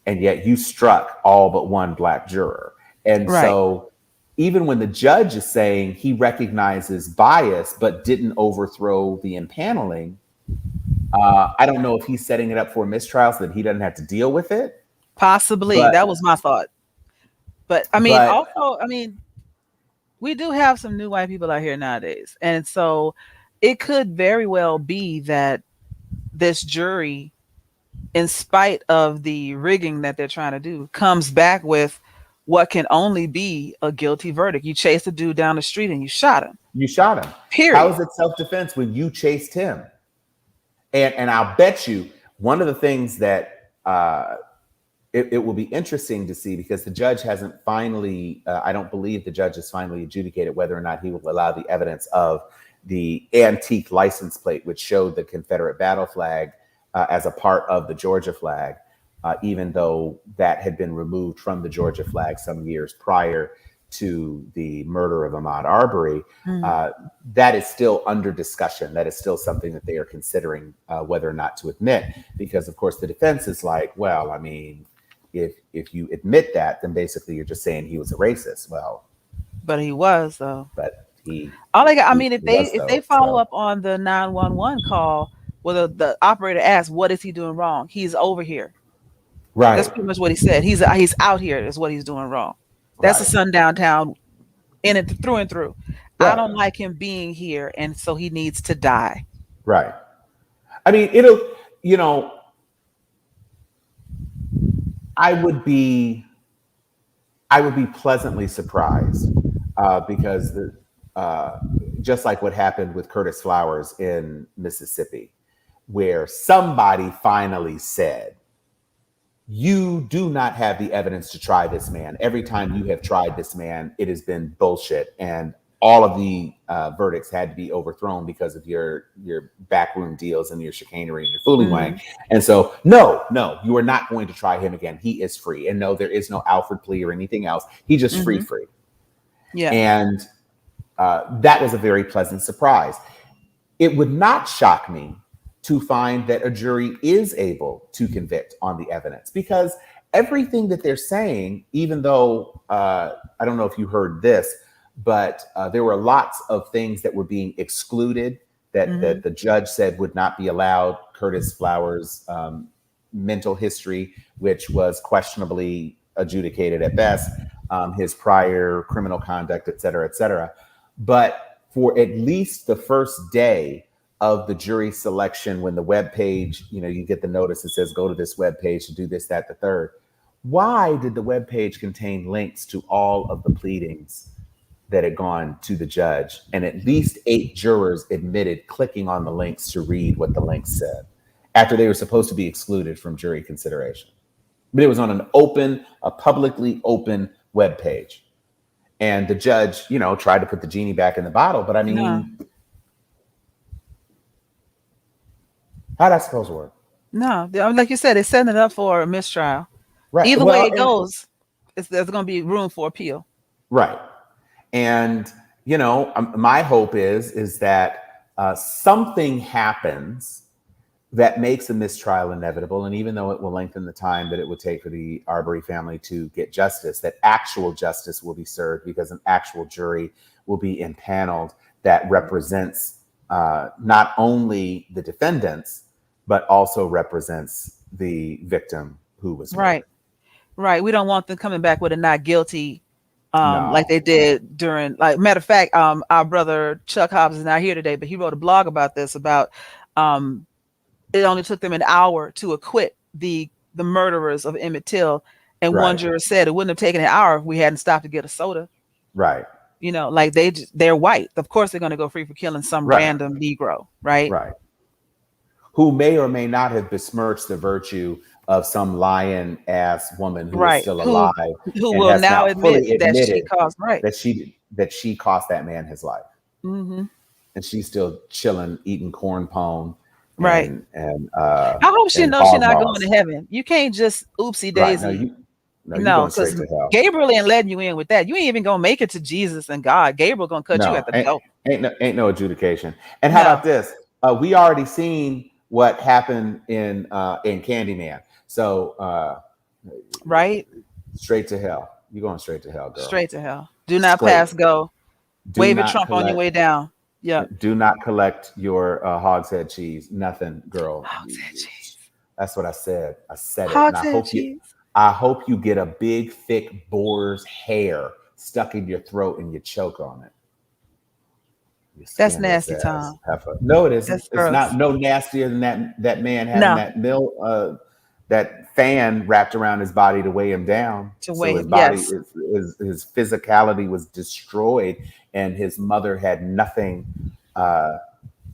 And yet you struck all but one black juror. And Right. so even when the judge is saying he recognizes bias but didn't overthrow the impaneling, I don't know if he's setting it up for a mistrial so that he doesn't have to deal with it. Possibly. But That was my thought. But I mean, but also, I mean, we do have some new white people out here nowadays. And so it could very well be that this jury, in spite of the rigging that they're trying to do, comes back with what can only be a guilty verdict. You chased a dude down the street and you shot him. you shot him. How Period. is it self-defense when you chased him? And I'll bet you one of the things that it will be interesting to see, because the judge hasn't finally, I don't believe the judge has finally adjudicated whether or not he will allow the evidence of the antique license plate, which showed the Confederate battle flag as a part of the Georgia flag, even though that had been removed from the Georgia flag some years prior to the murder of Ahmaud Arbery. Mm. That is still under discussion. That is still something that they are considering whether or not to admit, because of course the defense is like, well, I mean, if you admit that, then basically you're just saying he was a racist. Well, But he was, though. but All they got, I mean, he was if they though. follow So up on the 911 call, well, the operator asked, "What is he doing wrong?" He's over here. That's right, pretty much what he said. He's out here is what he's doing wrong. That's a right, sundown town in it through and through. I right, don't like him being here, and so he needs to die. right. I mean, it'll, you know, I would be I would be pleasantly surprised because uh, just like what happened with Curtis Flowers in Mississippi, where somebody finally said, you do not have the evidence to try this man. Every time you have tried this man, it has been bullshit. And all of the verdicts had to be overthrown because of your backroom deals and your chicanery and your fooling wang. Hmm. And so, no, you are not going to try him again. He is free. And no, there is no Alfred plea or anything else. He just Hmm. free. Yeah. And that was a very pleasant surprise. It would not shock me to find that a jury is able to convict on the evidence, because everything that they're saying, even though I don't know if you heard this, but there were lots of things that were being excluded that Hmm. the judge said would not be allowed. Curtis Flowers' mental history, which was questionably adjudicated at best, his prior criminal conduct, et cetera, et cetera. But for at least the first day of the jury selection, when the web page, you get the notice that says go to this web page to do this, that, the third. Why did the web page contain links to all of the pleadings that had gone to the judge? And at least 8 jurors admitted clicking on the links to read what the links said after they were supposed to be excluded from jury consideration. But it was on a publicly open web page. And the judge, tried to put the genie back in the bottle. But I No, mean, how'd that supposed to work? no. Like you said, they're setting it up for a mistrial. Right. Either way Well, it and goes, there's going to be room for appeal. right. And my hope is that something happens that makes a mistrial inevitable. And even though it will lengthen the time that it would take for the Arbery family to get justice, that actual justice will be served, because an actual jury will be impaneled that represents not only the defendants, but also represents the victim who was Right. murdered. Right. We don't want them coming back with a not guilty, like No. they did during, like, matter of fact, our brother Chuck Hobbs is not here today, but he wrote a blog about this, about um it only took them an hour to acquit the murderers of Emmett Till. And one Right. juror said it wouldn't have taken an hour if we hadn't stopped to get a soda. Right. Like they're white. Of course, they're going to go free for killing some Right. random Negro, right? Right. Who may or may not have besmirched the virtue of some lion ass woman who is Right. still Who alive who and will has now now admit fully that she admitted caused right. that she cost that man his life. Hmm. And she's still chilling, eating corn pone Right. and I hope she knows she's hog not going to moss. heaven. You can't just oopsie Right. daisy. No, you No, going because straight to hell. Gabriel ain't letting you in with that. You ain't even gonna make it to Jesus and God. Gabriel gonna cut you No, at the door. ain't no adjudication. And how No, about this? We already seen what happened in Candyman. So right? straight to hell. You're going straight to hell, girl. Straight to hell. Do not Straight. pass go. Do Wave at not Trump on your collect. way down. Yep. Do not collect your hogshead cheese. Nothing, girl. Hogshead cheese. That's what I said. I said it, and Hogshead cheese. I hope you get a big, thick boar's hair stuck in your throat and you choke on it. You That's scandalous nasty, ass Tom. heifer. No, it isn't. That's It's gross. not no nastier than that man having No, that fan wrapped around his body to weigh him down. to So weigh his him. body Yes. his physicality was destroyed, and his mother had nothing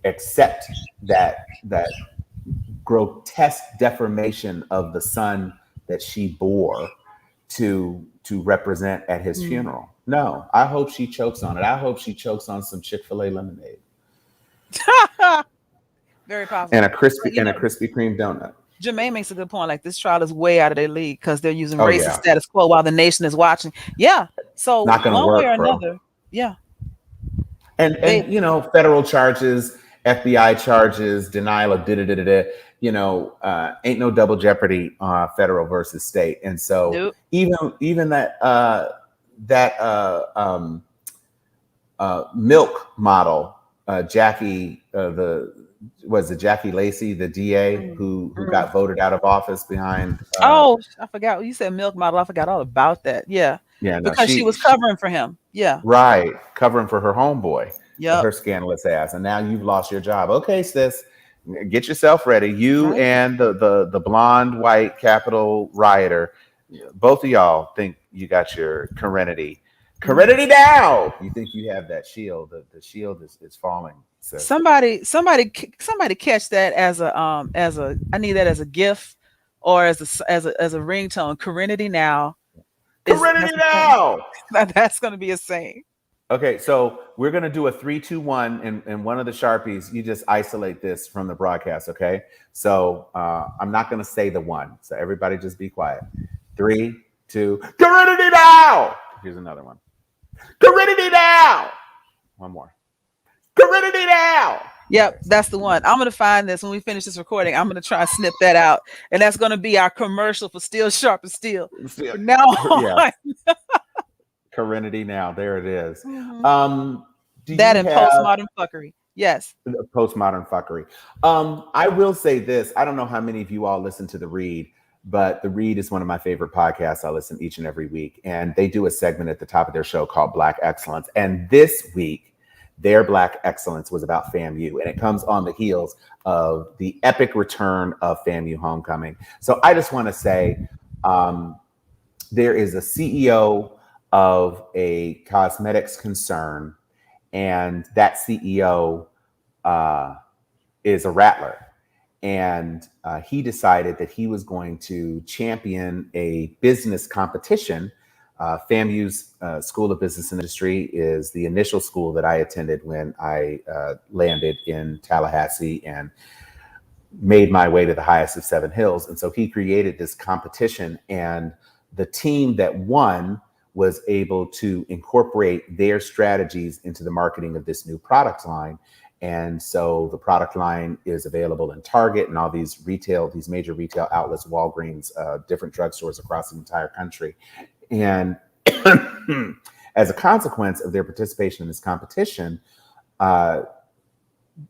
except that grotesque deformation of the son that she bore to represent at his Mm. funeral. No, I hope she chokes on it. I hope she chokes on some Chick-fil-A lemonade Very and possible. a crispy But, you know, Krispy Kreme donut. Jermaine makes a good point. Like this trial is way out of their league because they're using Oh racist yeah, status quo while the nation is watching. Yeah. So not gonna one way or work, bro. another, yeah, And they federal charges, FBI charges, denial of da da da da. Ain't no double jeopardy federal versus state. And so do. even that milk model, Jackie, was it Jackie Lacey, the DA Mm, who mm. got voted out of office behind. Oh, I forgot. You said milk model. I forgot all about that. Yeah. Yeah, no, Because she was she covering for him. Yeah. right, covering for her homeboy, Yep. her scandalous ass, and now you've lost your job. Okay, sis, get yourself ready. You Right. and the blonde white Capitol rioter, both of y'all think you got your Serenity. Mhm. Serenity now. You think you have that shield? The shield is falling, sis. Somebody catch that as a I need that as a gift or as a ringtone. Serenity now is Serenity now. that's going to be a saying. Okay, so we're gonna do a 3, 2, 1, and one of the Sharpies. You just isolate this from the broadcast, okay? So I'm not gonna say the one. So everybody, just be quiet. 3, 2. Serenity now. Here's another one. Serenity now. One more. Serenity now. Yep, Okay, that's the one. I'm gonna find this when we finish this recording. I'm gonna try and snip that out, and that's gonna be our commercial for Steel Sharp and Steel. yeah, From now on. Serenity now. There it is. Mhm. Do That you and have postmodern fuckery. Yes. postmodern fuckery? I will say this. I don't know how many of you all listen to The Read, but The Read is one of my favorite podcasts. I listen each and every week, and they do a segment at the top of their show called Black Excellence. And this week, their Black Excellence was about FAMU, and it comes on the heels of the epic return of FAMU Homecoming. So I just want to say, there is a CEO of a cosmetics concern, and that CEO is a rattler. And he decided that he was going to champion a business competition. FAMU's School of Business and Industry is the initial school that I attended when I landed in Tallahassee and made my way to the highest of 7 hills. And so he created this competition, and the team that won was able to incorporate their strategies into the marketing of this new product line. And so the product line is available in Target and all these major retail outlets, Walgreens, different drugstores across the entire country. And as a consequence of their participation in this competition,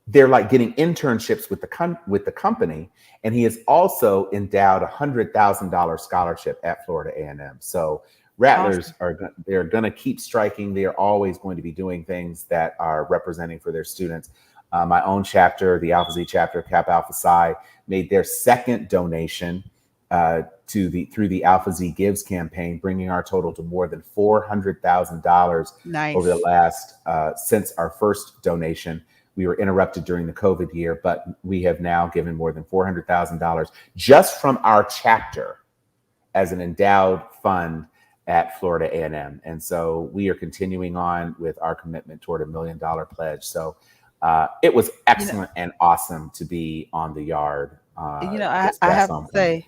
they're like getting internships with the company, and he has also endowed $100,000 scholarship at Florida A&M. So Rattlers Awesome. they're going to keep striking. They are always going to be doing things that are representing for their students. My own chapter, the Alpha Z chapter, Kappa Alpha Psi, made their second donation through the Alpha Z Gives campaign, bringing our total to more than $400,000 over the Nice. last since our first donation. We were interrupted during the COVID year, but we have now given more than $400,000 just from our chapter as an endowed fund at Florida A&M. And so we are continuing on with our commitment toward $1 million pledge. So it was You know, excellent and awesome to be on the yard I, this I past have to homecoming. say,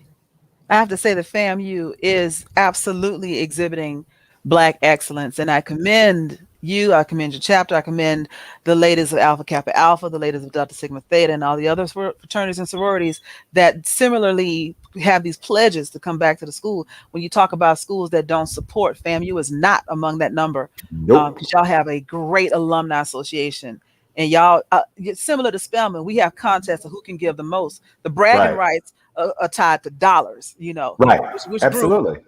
I have to say the FAMU is absolutely exhibiting Black excellence. And I commend you, I commend your chapter, I commend the ladies of Alpha Kappa Alpha, the ladies of Delta Sigma Theta, and all the other fraternities and sororities that similarly have these pledges to come back to the school. When you talk about schools that don't support, FAMU is not among that number, Nope. because y'all have a great alumni association. And y'all, similar to Spelman, we have contests of who can give the most. The bragging Right. rights are tied to dollars, Right. which group Absolutely.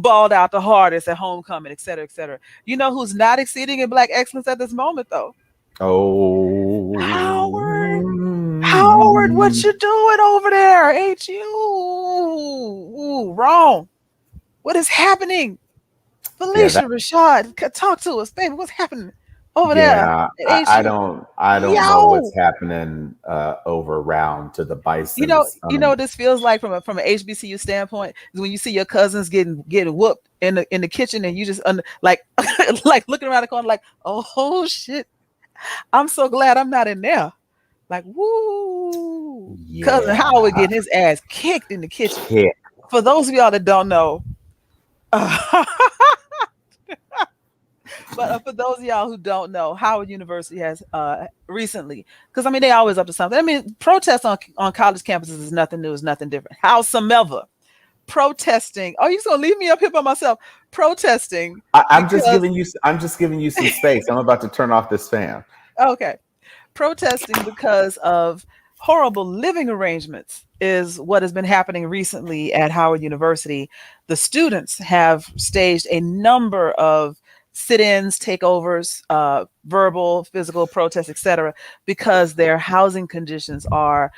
balled out the hardest at homecoming, et cetera, et cetera. You know who's not exceeding in Black excellence at this moment, though? Oh. Howard. Howard, what you doing over there? Ain't you? Ooh, wrong. What is happening? Yeah, Felicia Rashad, talk to us, baby. What's happening over there yeah, at HU? I don't know Yo, what's happening over round to the you know, Bisons. you know what this feels like from an HBCU standpoint is when you see your cousins getting whooped in the kitchen and you just like like looking around the corner like, oh shit, I'm so glad I'm not in there. Like, woo, cousin Yeah, Howard getting his ass kicked in the kitchen. kick. For those of y'all that don't know, but for those of y'all who don't know, Howard University has recently, because I mean they always up to something. I mean, protests on college campuses is nothing new, is nothing different. Howsomever, protesting. Oh, you gonna leave me up here by myself? Protesting I'm just because giving you. I'm just giving you some space. I'm about to turn off this fan. okay, protesting because of horrible living arrangements is what has been happening recently at Howard University. The students have staged a number of sit-ins, takeovers, verbal, physical protests, etc., because their housing conditions are.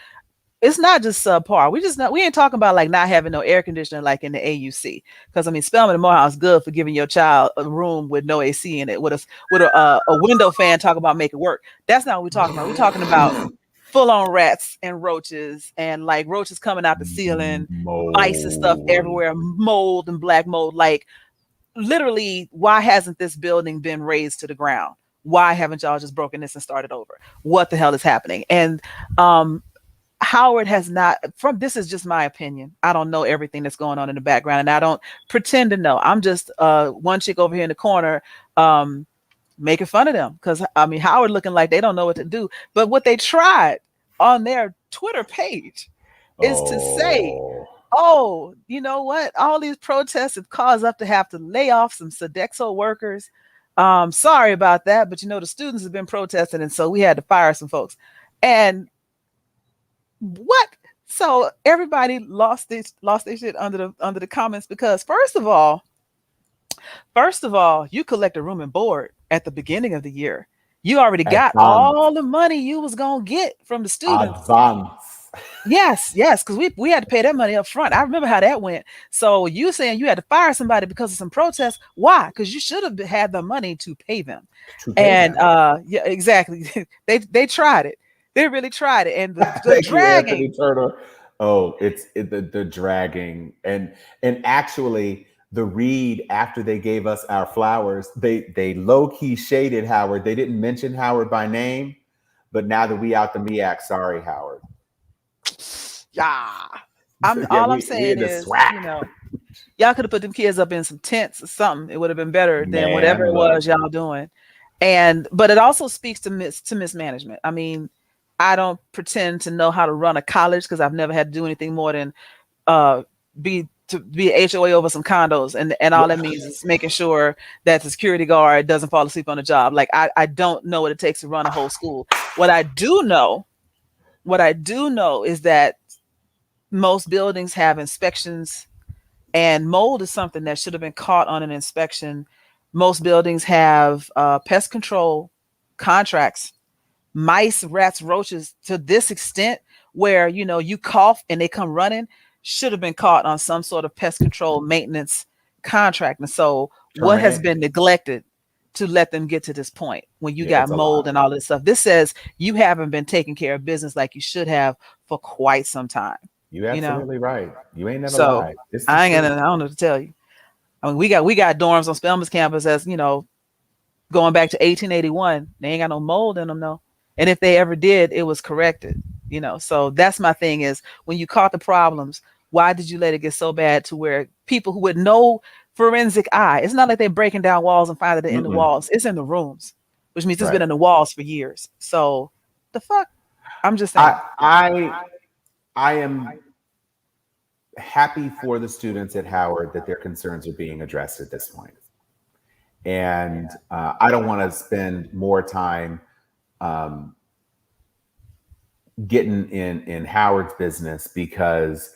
It's not just subpar. We ain't talking about like not having no air conditioning like in the AUC. Because I mean, Spelman and Morehouse good for giving your child a room with no AC in it with a window fan. Talk about make it work. That's not what we're talking about. We're talking about full on rats and roaches and like roaches coming out the ceiling, mice and stuff Mold. everywhere, mold and black mold. Like literally, why hasn't this building been razed to the ground? Why haven't y'all just broken this and started over? What the hell is happening? And Howard has not, from this is just my opinion. I don't know everything that's going on in the background and I don't pretend to know. I'm just one chick over here in the corner making fun of them because I mean Howard looking like they don't know what to do. But what they tried on their Twitter page is to say, Oh. oh, you know what? All these protests have caused us to have to lay off some Sodexo workers. Sorry about that, but you know the students have been protesting, and so we had to fire some folks. And what? So everybody lost their shit under the comments because first of all, you collect a room and board at the beginning of the year. You already got Advance. all the money you was gonna get from the students. Advance. Yes, because we had to pay that money up front. I remember how that went. So you saying you had to fire somebody because of some protests? Why? Because you should have had the money to pay them. To pay And them. yeah, exactly. They tried it. They really tried it. And the Thank you, dragging. Anthony Turner. Oh, the dragging and actually the read after they gave us our flowers. They low key shaded Howard. They didn't mention Howard by name, but now that we out the MEAC, sorry Howard. Yeah. I'm Yeah, all I'm we saying in the is, swag. y'all could have put them kids up in some tents or something. It would have been better than whatever Man, it look. was y'all doing. And but it also speaks to mismanagement. I mean, I don't pretend to know how to run a college because I've never had to do anything more than uh be a HOA over some condos, and all that means is making sure that the security guard doesn't fall asleep on the job. Like I don't know what it takes to run a whole school. What I do know is that most buildings have inspections, and mold is something that should have been caught on an inspection. Most buildings have pest control contracts, mice, rats, roaches to this extent where you cough and they come running. should have been caught on some sort of pest control maintenance contract. And so what has Terminate. been neglected to let them get to this point when you Yeah, got it's a mold lot. and all this stuff? This says you haven't been taking care of business like you should have for quite some time, You you know? absolutely right. You ain't never So lied. It's the I ain't truth. gonna, I don't know what to tell you. I mean, we got dorms on Spelman's campus as, going back to 1881. They ain't got no mold in them, no. And if they ever did, it was corrected, So that's my thing is when you caught the problems, why did you let it get so bad to where people who with no forensic eye, it's not like they're breaking down walls and finding it in the Mm-mm. walls. It's in the rooms, which means it's been Right. in the walls for years. So the fuck? I'm just saying. I am happy for the students at Howard that their concerns are being addressed at this point. And I don't want to spend more time getting in Howard's business because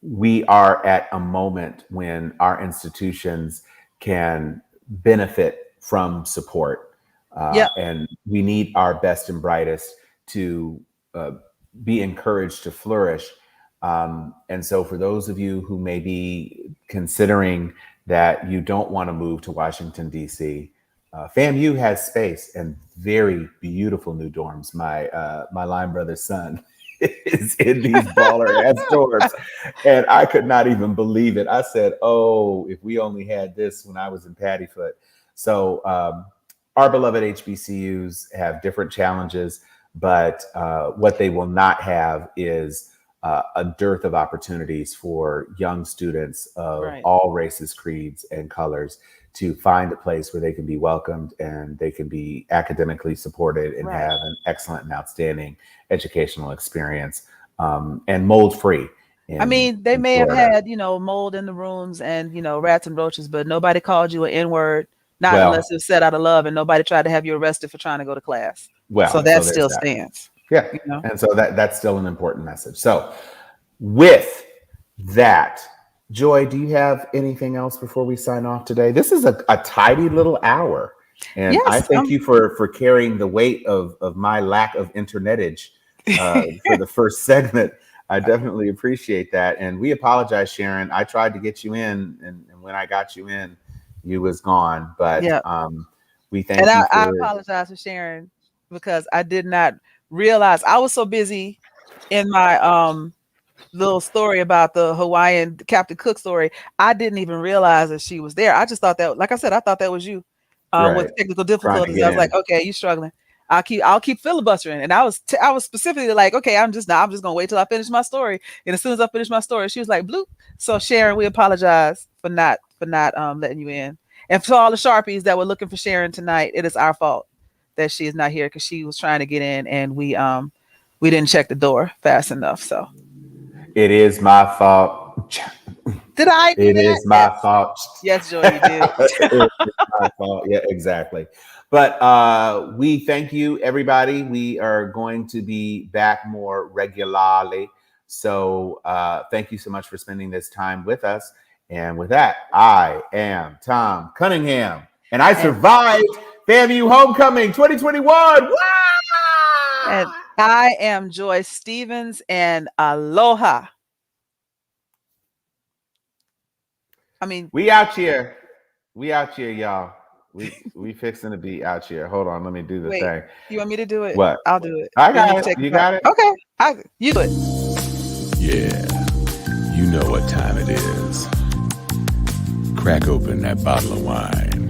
we are at a moment when our institutions can benefit from support. Yep. And we need our best and brightest to be encouraged to flourish. And so for those of you who may be considering that you don't want to move to Washington, D.C., FAMU has space and very beautiful new dorms. My line brother's son is in these baller ass dorms, and I could not even believe it. I said, "Oh, if we only had this when I was in Paddyfoot." So our beloved HBCUs have different challenges, but what they will not have is a dearth of opportunities for young students of Right. all races, creeds, and colors to find a place where they can be welcomed and they can be academically supported and Right. have an excellent and outstanding educational experience and mold free. I mean, they In may have Florida. had, mold in the rooms and, rats and roaches, but nobody called you an N-word, not Well, unless it's said out of love, and nobody tried to have you arrested for trying to go to class. So well, that so there's still that. stands, Yeah. you know? And so that's still an important message. So with that, Joy, do you have anything else before we sign off today? This is a tidy little hour. And I Yes. thank you for carrying the weight of my lack of internetage for the first segment. I definitely appreciate that. And we apologize, Sharon. I tried to get you in, and when I got you in, you was gone. But Yeah. we And thank you I for apologize for sharing because I did not realize I was so busy in my little story about the Hawaiian Captain Cook story. I didn't even realize that she was there. I just thought that, like I said, I thought that was you with right technical trying to difficulties. get I was like, in. okay, you struggling. I'll keep filibustering. And I was specifically like, okay, I'm just gonna wait till I finish my story. And as soon as I finish my story, she was like, bloop. So Sharon, we apologize for not letting you in. And for all the Sharpies that were looking for Sharon tonight, it is our fault that she is not here because she was trying to get in and we didn't check the door fast enough. So It is my fault. did I do It that? is my fault. Yes, Joy, you did. It is my fault. Yeah, exactly. But we thank you, everybody. We are going to be back more regularly. So thank you so much for spending this time with us. And with that, I am Tom Cunningham, and I survived FAMU Homecoming 2021. Wow! And I am Joy Stevens, and aloha. I mean, we out here. We out here, y'all. We fixing to be out here. Hold on, let me do the wait, thing. you want me to do it? What? I'll do it. I You got need to it. take You the part. got it? Okay, you do it. Yeah, you know what time it is. Crack open that bottle of wine.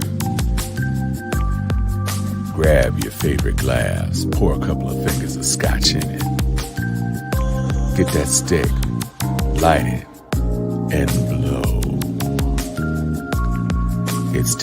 Grab your favorite glass, pour a couple of fingers of scotch in it. Get that stick, light it, and blow. It's time.